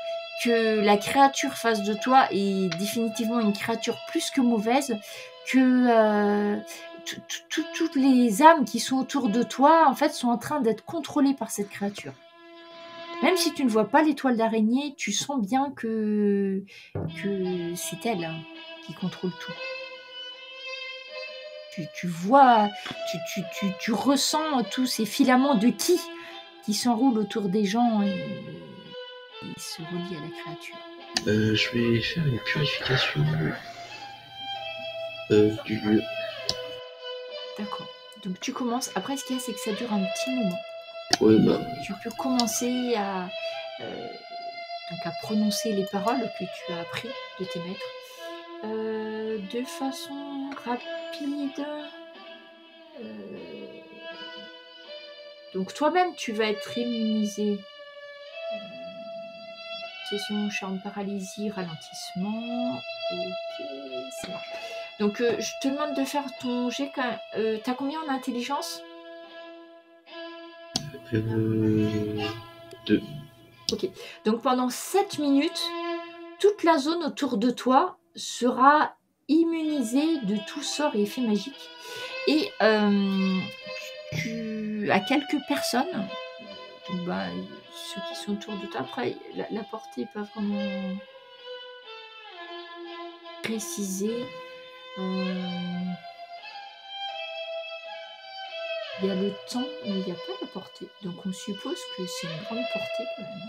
que la créature face de toi est définitivement une créature plus que mauvaise, que toutes les âmes qui sont autour de toi, en fait, sont en train d'être contrôlées par cette créature. Même si tu ne vois pas l'étoile d'araignée, tu sens bien que c'est elle qui contrôle tout. tu vois, tu ressens tous ces filaments de ki qui s'enroulent autour des gens et se relient à la créature. Je vais faire une purification du lieu. D'accord. Donc tu commences. Après, ce qu'il y a, c'est que ça dure un petit moment. Ouais, bah, Tu peux commencer à prononcer les paroles que tu as appris de tes maîtres de façon rapide. Donc toi-même, tu vas être immunisé. Session, charme, paralysie, ralentissement. Ok, ça marche. Donc je te demande de faire ton jet. T'as combien en intelligence? 2. Ok. Donc pendant 7 minutes, toute la zone autour de toi sera immunisée de tout sort et effet magique. Et tu as quelques personnes, donc, ceux qui sont autour de toi. Après, la portée n'est pas vraiment précisée. Il y a le temps, mais il n'y a pas la portée. Donc on suppose que c'est une grande portée quand même.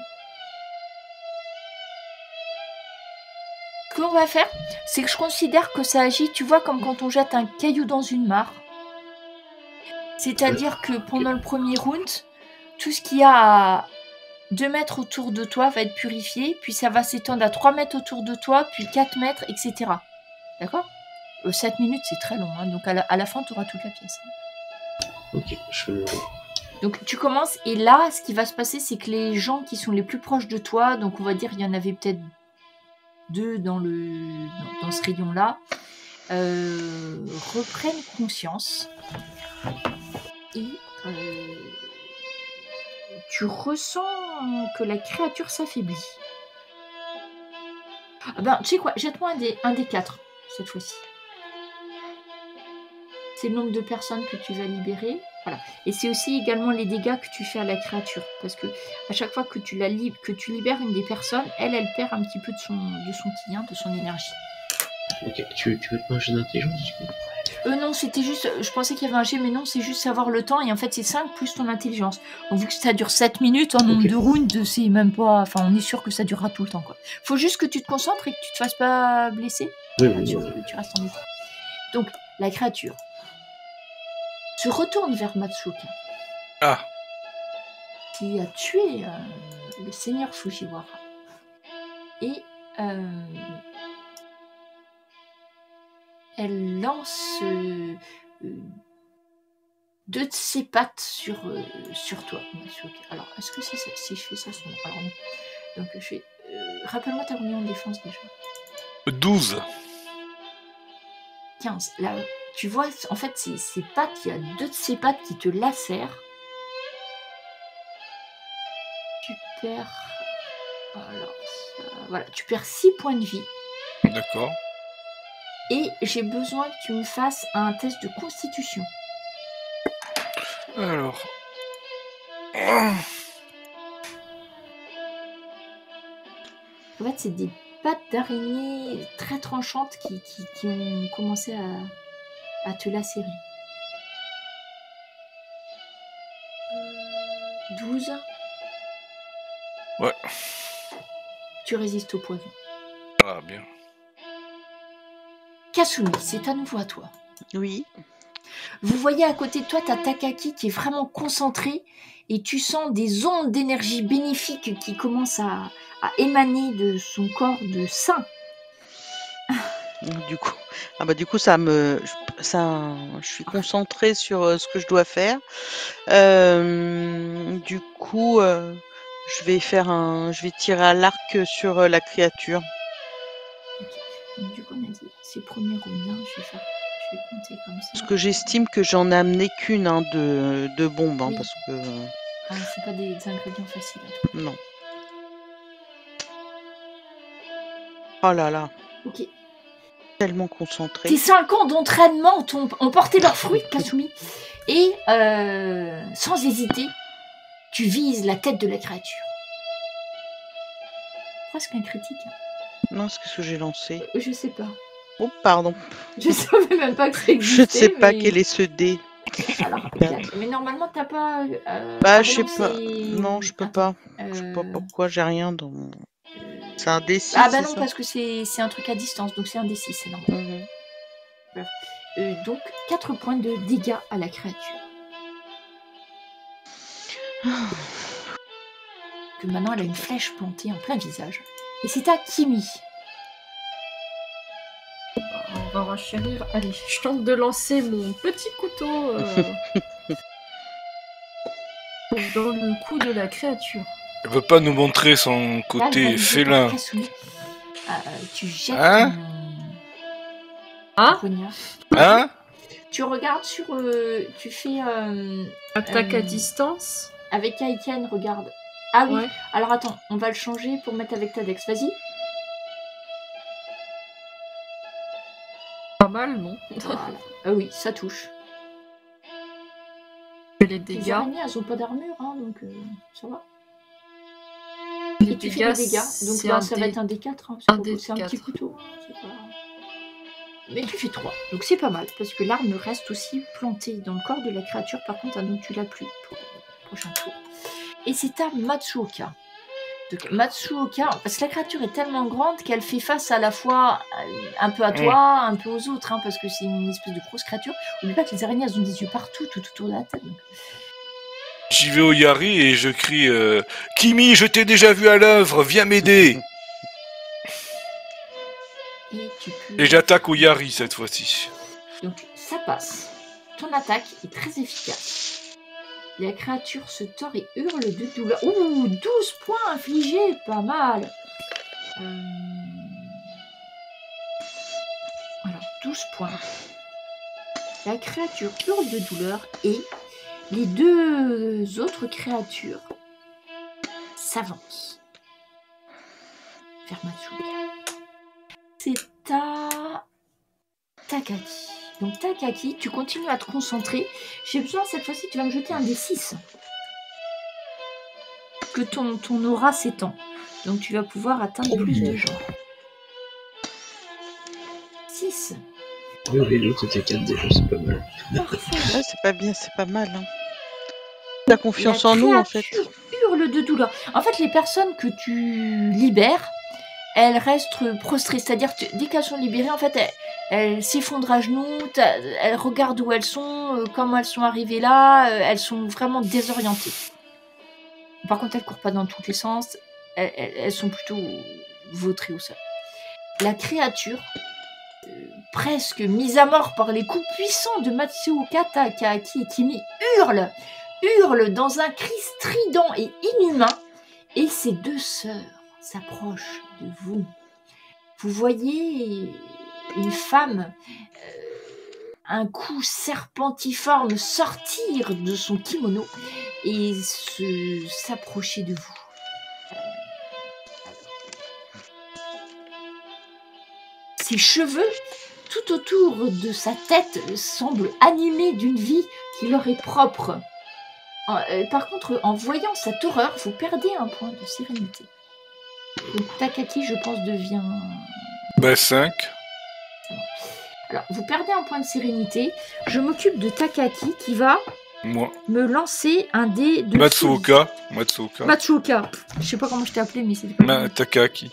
Ce qu'on va faire, c'est que je considère que ça agit, tu vois, comme quand on jette un caillou dans une mare. C'est-à-dire que pendant le premier round, tout ce qu'il y a à 2 mètres autour de toi va être purifié, puis ça va s'étendre à 3 mètres autour de toi, puis 4 mètres, etc. D'accord ? 7 minutes, c'est très long, hein, donc à la fin, tu auras toute la pièce. Ok, Donc tu commences, et là, ce qui va se passer, c'est que les gens qui sont les plus proches de toi, donc on va dire il y en avait peut-être 2 dans ce rayon-là, reprennent conscience. Et tu ressens que la créature s'affaiblit. Ah ben, tu sais quoi, jette-moi un des 4, cette fois-ci. C'est le nombre de personnes que tu vas libérer. Voilà. Et c'est aussi également les dégâts que tu fais à la créature. Parce que à chaque fois que tu libères une des personnes, elle perd un petit peu de son ki, de son énergie. Ok, tu veux pas un jeu d'intelligence du coup ? Non, c'était juste, je pensais qu'il y avait un jet, mais non, c'est juste savoir le temps, et en fait c'est 5 plus ton intelligence. Donc vu que ça dure 7 minutes, en nombre de rounds, c'est même pas, enfin on est sûr que ça durera tout le temps, quoi. Faut juste que tu te concentres et que tu te fasses pas blesser. Oui. Tu restes en état. Donc, la créature se retourne vers Matsuoka. Ah. Qui a tué le seigneur Fujiwara. Et elle lance 2 de ses pattes sur toi, Matsuoka. Alors, est-ce que si je fais ça, c'est bon. Alors non. Donc, je fais... rappelle-moi, t'as combien de défense déjà ? 12. 15. Là, tu vois, en fait, ces pattes, il y a 2 de ses pattes qui te lacèrent. Tu perds... Alors, ça... Voilà, tu perds 6 points de vie. D'accord. Et j'ai besoin que tu me fasses un test de constitution. Alors... En fait, c'est des pattes d'araignée très tranchantes qui ont commencé à te lacérer. 12. Ouais. Tu résistes au poison. Ah, bien. Kasumi, c'est à nouveau à toi. Oui. Vous voyez à côté de toi, t'as Takaki qui est vraiment concentré et tu sens des ondes d'énergie bénéfique qui commencent à émaner de son corps de saint. Du coup, je suis concentrée sur ce que je dois faire. Du coup, je vais tirer à l'arc sur la créature. Okay. Donc, du coup, on a dit, c'est premier round, je vais compter comme ça. Parce que j'estime que j'en ai amené qu'une de bombes, oui. Parce que... c'est pas des ingrédients faciles à trouver. Non. Oh là là. Ok. Tellement concentré. Tes 5 ans d'entraînement ont porté leurs fruits, Kasumi. Et sans hésiter, tu vises la tête de la créature. Presque un critique. Non, c'est ce que j'ai lancé. Je sais pas. Oh, pardon. Je savais même pas que ça Je ne existait. sais pas mais... quel est ce dé. Alors, 4. Mais normalement, t'as pas. Bah, je sais non, pas. c'est- Non, je peux Attends, pas. Je sais pas pourquoi j'ai rien dans mon... C'est un D6, Ah bah c'est non, ça parce que c'est un truc à distance, donc c'est un D6, c'est normal. Donc, 4 points de dégâts à la créature. Que maintenant, elle a une flèche plantée en plein visage. Et c'est à Kimi. On va renchérir. Allez, je tente de lancer mon petit couteau dans le cou de la créature. Elle veut pas nous montrer son Là, côté elle va viser félin. par Kasumi. Tu jettes Hein ton poignard. Hein? Tu regardes sur... tu fais... Attaque à distance. avec Aiken, regarde. Ah oui, Ouais. alors attends, on va le changer pour mettre avec ta dex. Vas-y. Pas mal, non? Voilà. Ah oui, ça touche. Les Les dégâts. araignées, elles ont pas d'armure, hein, donc ça va. Les Et tu fais des dégâts, donc c'est là, un ça va dé- être un D4. Hein, un c'est un petit D4. couteau. C'est pas... Mais tu fais 3, donc c'est pas mal, parce que l'arme reste aussi plantée dans le corps de la créature, par contre, donc tu l'as plus pour le prochain tour. Et c'est à Matsuoka. Donc Matsuoka, parce que la créature est tellement grande qu'elle fait face à la fois un peu à toi, un peu aux autres, hein, parce que c'est une espèce de grosse créature. N'oublie pas que les araignées, elles ont des yeux partout, tout autour de la tête. Donc. J'y vais au Yari et je crie Kimi, je t'ai déjà vu à l'œuvre, viens m'aider. Et tu peux... Et j'attaque au Yari cette fois-ci. Donc ça passe. Ton attaque est très efficace. La créature se tord et hurle de douleur. Ouh, 12 points infligés, pas mal. Alors, 12 points. La créature hurle de douleur et les deux autres créatures s'avancent vers Matsuoka. C'est à Takaki. Donc Takaki, tu continues à te concentrer. J'ai besoin cette fois-ci, tu vas me jeter un D6. Que ton aura s'étend. Donc tu vas pouvoir atteindre plus de gens. 6. Oui, l'autre c'était 4 déjà, c'est pas mal. Parfait. Ouais, c'est pas bien, c'est pas mal. Hein. La confiance en nous, en fait. La créature hurle de douleur. En fait, les personnes que tu libères, elles restent prostrées. C'est-à-dire que dès qu'elles sont libérées, en fait, elles s'effondrent à genoux, elles regardent où elles sont, comment elles sont arrivées là, elles sont vraiment désorientées. Par contre, elles courent pas dans tous les sens, elles sont plutôt vautrées au sol. La créature, presque mise à mort par les coups puissants de Matsuoka, Takaki et Kimi, hurle dans un cri strident et inhumain, et ses deux sœurs s'approchent de vous. Vous voyez une femme, un cou serpentiforme sortir de son kimono et s'approcher de vous. Ses cheveux, tout autour de sa tête, semblent animés d'une vie qui leur est propre. Par contre, en voyant cette horreur, vous perdez un point de sérénité. Donc Takaki, je pense, devient... Bah 5. Alors, vous perdez un point de sérénité. Je m'occupe de Takaki qui va Moi. me lancer un dé de... Matsuoka. Matsuoka. Je sais pas comment je t'ai appelé, mais c'était pas... Takaki.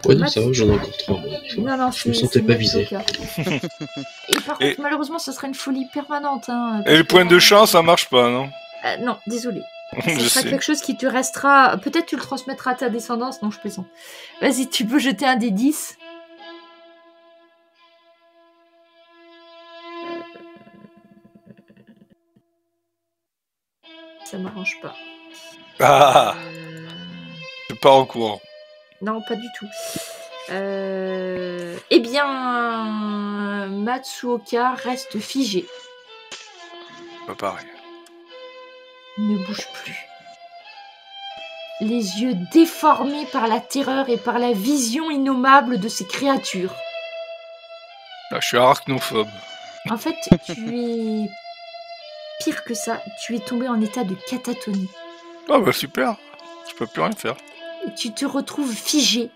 Ouais, non, ça va, j'en ai encore 3. Non, je me sentais pas visé. Et par contre, malheureusement, ce serait une folie permanente. Hein, et le point de chance, ça marche pas, non? Non, désolé. Je Ce sera sais. quelque chose qui te restera... Peut-être tu le transmettras à ta descendance. Non, je plaisante. Vas-y, tu peux jeter un des 10. Ça m'arrange pas. Ah, je pars en courant. Non, pas du tout. Eh bien, Matsuoka reste figé. Pas pareil. Ne bouge plus. Les yeux déformés par la terreur et par la vision innommable de ces créatures. Là, je suis arachnophobe. En fait, tu es... Pire que ça, tu es tombé en état de catatonie. Ah bah super. Je peux plus rien faire. Et tu te retrouves figé.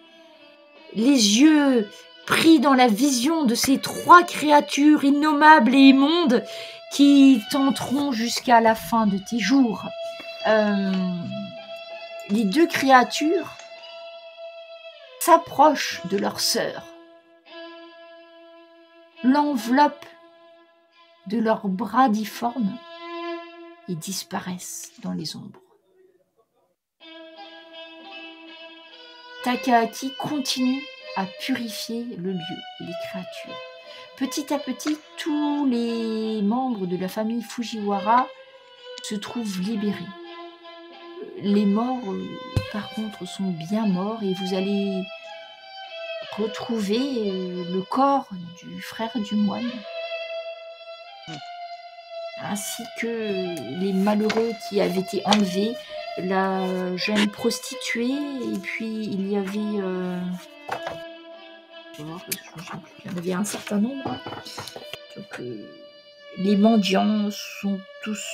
Les yeux pris dans la vision de ces 3 créatures innommables et immondes qui tenteront jusqu'à la fin de tes jours. Les 2 créatures s'approchent de leur sœur, l'enveloppent de leurs bras difformes et disparaissent dans les ombres. Takaaki continue à purifier le lieu et les créatures. Petit à petit, tous les membres de la famille Fujiwara se trouvent libérés. Les morts, par contre, sont bien morts et vous allez retrouver le corps du frère du moine, ainsi que les malheureux qui avaient été enlevés, la jeune prostituée, et puis il y avait... il y en avait un certain nombre. Donc, les mendiants sont tous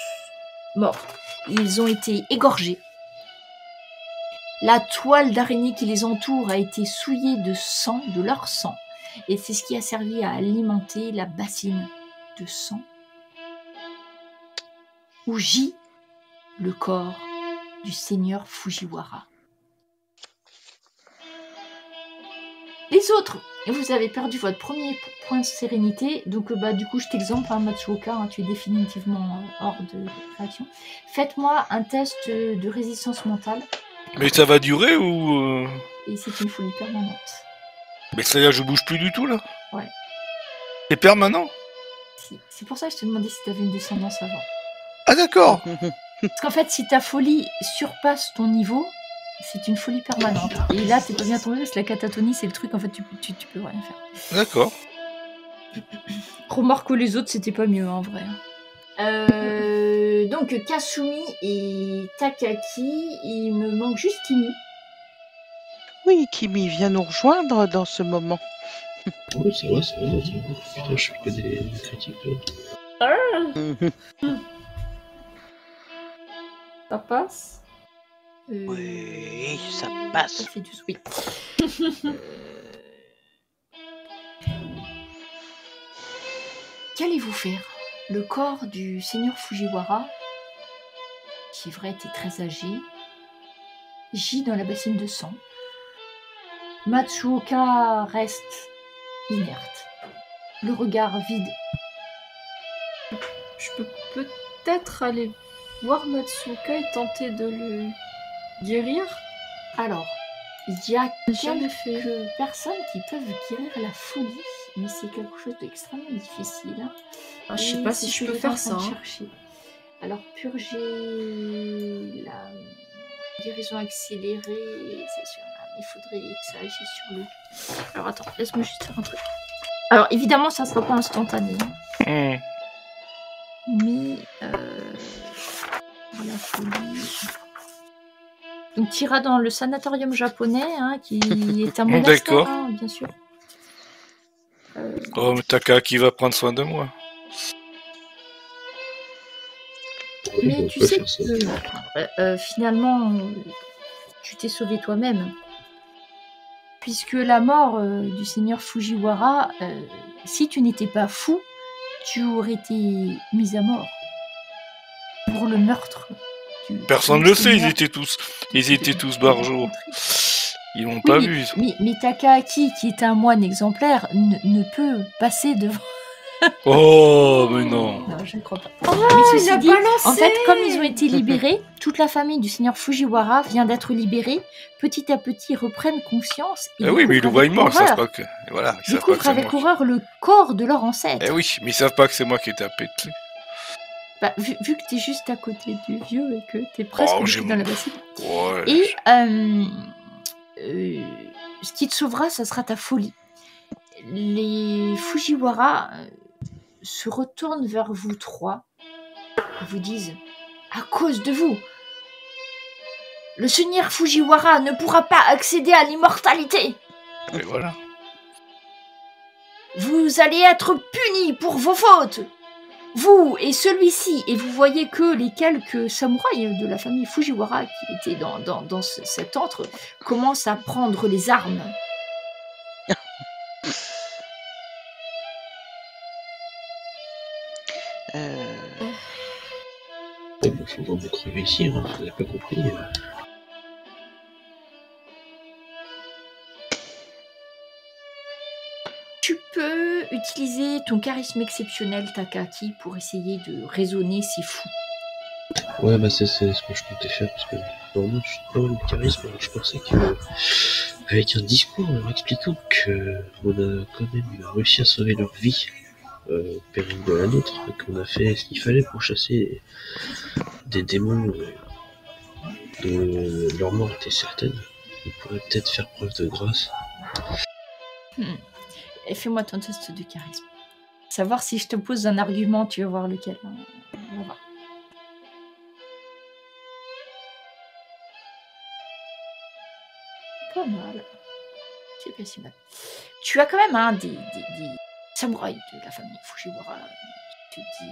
morts. Ils ont été égorgés. La toile d'araignée qui les entoure a été souillée de sang, de leur sang. Et c'est ce qui a servi à alimenter la bassine de sang où gît le corps du seigneur Fujiwara. Les autres, vous avez perdu votre premier point de sérénité, donc du coup je t'exemple, Matsuoka, tu es définitivement hors de réaction. Faites-moi un test de résistance mentale. Mais ça va durer ou... Et c'est une folie permanente. Mais c'est-à-dire je bouge plus du tout là? Ouais. C'est permanent? Si. C'est pour ça que je te demandais si tu avais une descendance avant. Ah d'accord. Parce qu'en fait, si ta folie surpasse ton niveau, c'est une folie permanente. Et là, t'es pas bien tombé parce que la catatonie, c'est le truc, en fait, tu peux rien faire. D'accord. Remarque que les autres, c'était pas mieux, en vrai. Donc, Kasumi et Takaaki, il me manque juste Kimi. Oui, Kimi vient nous rejoindre dans ce moment. Oui, ça va. Putain, je fais que des critiques. Ça passe? Oui, ça passe. Ça fait du oui. Qu'allez-vous faire? Le corps du seigneur Fujiwara, qui est vrai était très âgé, gît dans la bassine de sang. Matsuoka reste inerte, le regard vide. Je peux peut-être aller voir Matsuoka et tenter de le guérir. Alors, il y a Jamais fait. quelques personnes qui peuvent guérir la folie, mais c'est quelque chose d'extrêmement difficile. Hein. Ah, je sais pas si je peux faire ça. Chercher. Alors, purger la guérison accélérée, c'est sûr. Il faudrait que ça agisse sur le... Alors, attends, laisse-moi juste faire un truc. Alors, évidemment, ça ne sera pas instantané. Hein. Mais... la folie... Donc, tu iras dans le sanatorium japonais, hein, qui est un monastère, hein, bien sûr. Oh, mais Takaaki va prendre soin de moi. Mais tu sais que finalement, tu t'es sauvé toi-même. Puisque la mort du seigneur Fujiwara, si tu n'étais pas fou, tu aurais été mis à mort pour le meurtre. Personne ne le sait, ils étaient tous barjots. Ils l'ont pas vu. Mais Takaaki, qui est un moine exemplaire, ne peut passer devant. Oh, mais non. Non, je ne crois pas. Oh, mais ceci dit, balancé. en fait, comme ils ont été libérés, toute la famille du seigneur Fujiwara vient d'être libérée. Petit à petit, ils reprennent conscience. Eh oui, mais ils le voient mort, ils savent pas que... Voilà, ils découvrent avec horreur le corps de leur ancêtre. Eh oui, mais ils savent pas que c'est moi qui ai tapé dessus. Bah, vu que t'es juste à côté du vieux et que t'es presque dans la bassine. Ouais, et ce qui te sauvera, ça sera ta folie. Les Fujiwara se retournent vers vous trois et vous disent: à cause de vous, le seigneur Fujiwara ne pourra pas accéder à l'immortalité. Et voilà. Vous allez être punis pour vos fautes. Vous et celui-ci, et vous voyez que les quelques samouraïs de la famille Fujiwara qui étaient dans cet antre commencent à prendre les armes. Il faut vraiment crever ici, hein, vous n'avez pas compris. Tu peux utiliser ton charisme exceptionnel, Takaki, pour essayer de raisonner ces fous. Ouais, bah c'est ce que je comptais faire, parce que normalement je suis pas le charisme, alors je pensais qu'avec un discours leur expliquant qu'on a quand même réussi à sauver leur vie, au péril de la nôtre, et qu'on a fait ce qu'il fallait pour chasser des démons dont leur mort était certaine, on pourrait peut-être faire preuve de grâce. Et fais-moi ton test de charisme. Savoir si je te pose un argument, tu vas voir lequel. On va voir. Pas mal. C'est pas si mal. Tu as quand même des samouraïs de la famille Fujiwara. Tu te dis,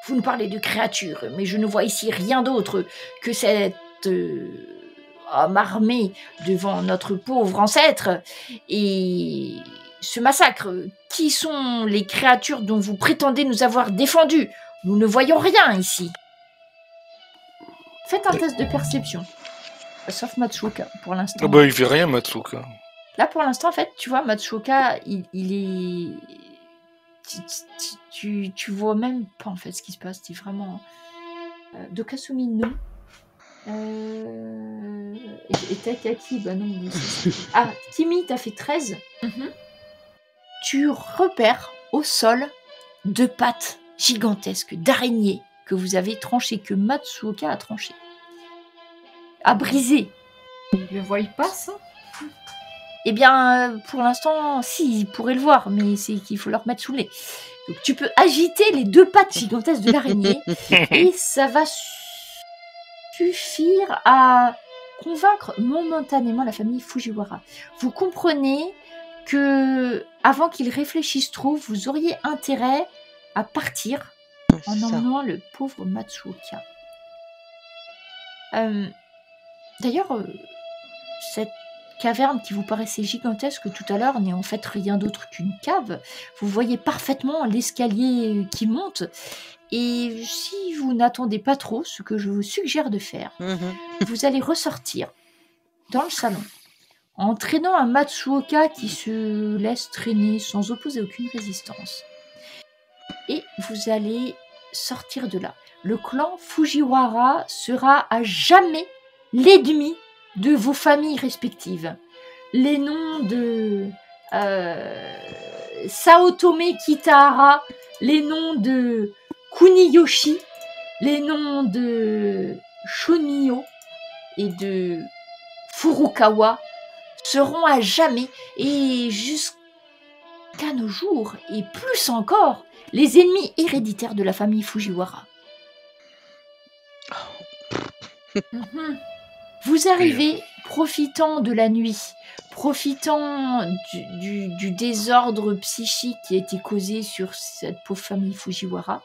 vous nous parlez de créatures, mais je ne vois ici rien d'autre que cette homme armé devant notre pauvre ancêtre. Et ce massacre, qui sont les créatures dont vous prétendez nous avoir défendus? Nous ne voyons rien ici. Faites un test de perception. Sauf Matsuoka, pour l'instant. Ah bah il fait rien, Matsuoka. Là, pour l'instant, en fait, tu vois, Matsuoka, il est... Tu vois même pas, en fait, ce qui se passe. C'est vraiment... De Kasumi, non. Et Takaki, bah non. Ah, Kimi, t'as fait 13. Tu repères au sol 2 pattes gigantesques d'araignées que vous avez tranchées, que Matsuoka a tranchées. A brisé. Ils ne voient pas ça? Eh bien, pour l'instant, si, ils pourraient le voir, mais c'est qu'il faut leur mettre sous le nez. Donc, tu peux agiter les 2 pattes gigantesques de l'araignée et ça va suffire à convaincre momentanément la famille Fujiwara. Vous comprenez que, avant qu'ils réfléchissent trop, vous auriez intérêt à partir en emmenant le pauvre Matsuoka. D'ailleurs, cette caverne qui vous paraissait gigantesque tout à l'heure n'est en fait rien d'autre qu'une cave. Vous voyez parfaitement l'escalier qui monte. Et si vous n'attendez pas trop, ce que je vous suggère de faire, vous allez ressortir dans le salon en traînant un Matsuoka qui se laisse traîner sans opposer aucune résistance. Et vous allez sortir de là. Le clan Fujiwara sera à jamais l'ennemi de vos familles respectives. Les noms de Saotome Kitahara, les noms de Kuniyoshi, les noms de Shunio et de Furukawa seront à jamais et jusqu'à nos jours, et plus encore, les ennemis héréditaires de la famille Fujiwara. Vous arrivez, profitant de la nuit, profitant du désordre psychique qui a été causé sur cette pauvre famille Fujiwara,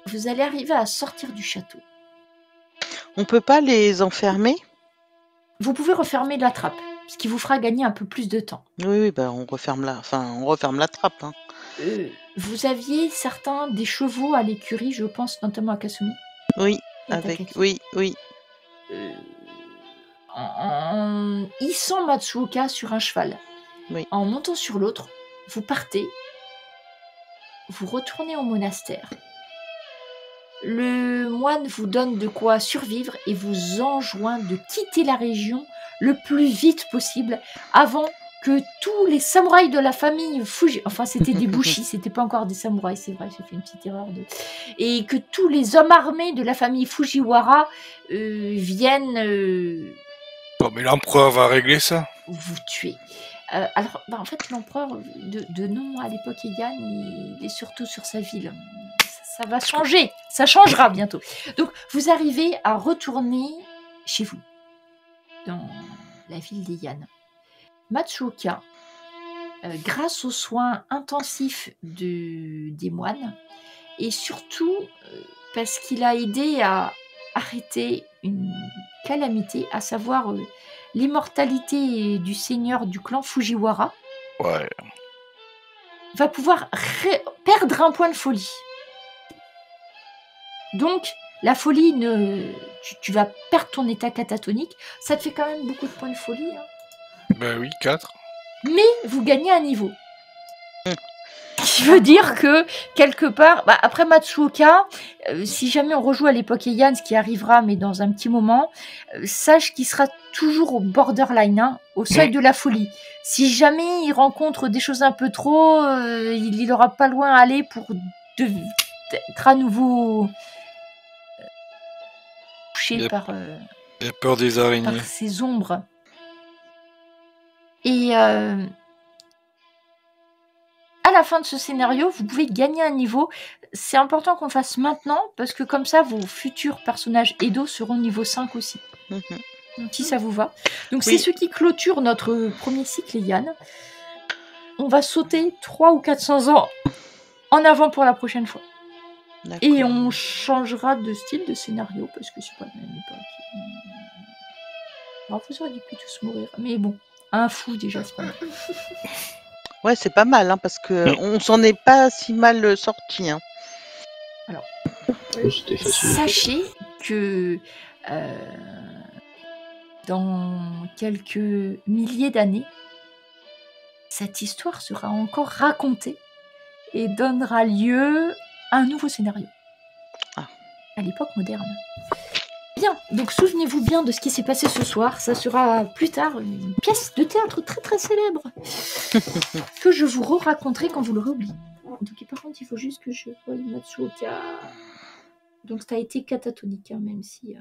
vous allez arriver à sortir du château. On peut pas les enfermer? Vous pouvez refermer la trappe, ce qui vous fera gagner un peu plus de temps. Oui, bah on referme la trappe. Hein. Vous aviez certains des chevaux à l'écurie, je pense notamment à Kasumi. Oui, oui. En hissant Matsuoka sur un cheval, en montant sur l'autre, vous partez, vous retournez au monastère. Le moine vous donne de quoi survivre et vous enjoint de quitter la région le plus vite possible avant que tous les samouraïs de la famille enfin c'était des bushi, c'était pas encore des samouraïs, c'est vrai, j'ai fait une petite erreur et que tous les hommes armés de la famille Fujiwara viennent Bon, mais l'empereur va régler ça. Vous tuer. Alors, en fait, l'empereur de nom à l'époque Heian, il est surtout sur sa ville. Ça va changer. Ça changera bientôt. Donc, vous arrivez à retourner chez vous, dans la ville d'Heian. Matsuoka, grâce aux soins intensifs des moines, et surtout parce qu'il a aidé à arrêter une calamité, à savoir l'immortalité du seigneur du clan Fujiwara, ouais, va pouvoir perdre un point de folie. Donc, la folie, tu vas perdre ton état catatonique. Ça te fait quand même beaucoup de points de folie. Hein. Bah oui, 4. Mais vous gagnez un niveau. Ce qui veut dire que, quelque part, après Matsuoka, si jamais on rejoue à l'époque Heian, ce qui arrivera, mais dans un petit moment, sache qu'il sera toujours au borderline, hein, au seuil de la folie. Si jamais il rencontre des choses un peu trop, il n'aura pas loin à aller pour être à nouveau touché par Il a peur des araignées. ces ombres. Et à la fin de ce scénario, vous pouvez gagner un niveau. C'est important qu'on le fasse maintenant, parce que comme ça, vos futurs personnages Edo seront niveau 5 aussi. Si ça vous va. Donc c'est ce qui clôture notre premier cycle, Yann. On va sauter 300 ou 400 ans en avant pour la prochaine fois. D'accord. Et on changera de style de scénario, parce que c'est pas la même époque. Alors vous auriez dû plus tous mourir. Mais bon, un fou déjà, c'est pas mal. Ouais, c'est pas mal, hein, parce que on s'en est pas si mal sorti. Hein. C'était facile. Sachez que dans quelques milliers d'années, cette histoire sera encore racontée et donnera lieu à un nouveau scénario. À l'époque moderne. Bien, donc souvenez-vous bien de ce qui s'est passé ce soir. Ça sera plus tard une pièce de théâtre très très célèbre que je vous raconterai quand vous l'aurez oublié. Donc par contre, il faut juste que je voie Matsuoka. Donc ça a été catatonique, hein, même si...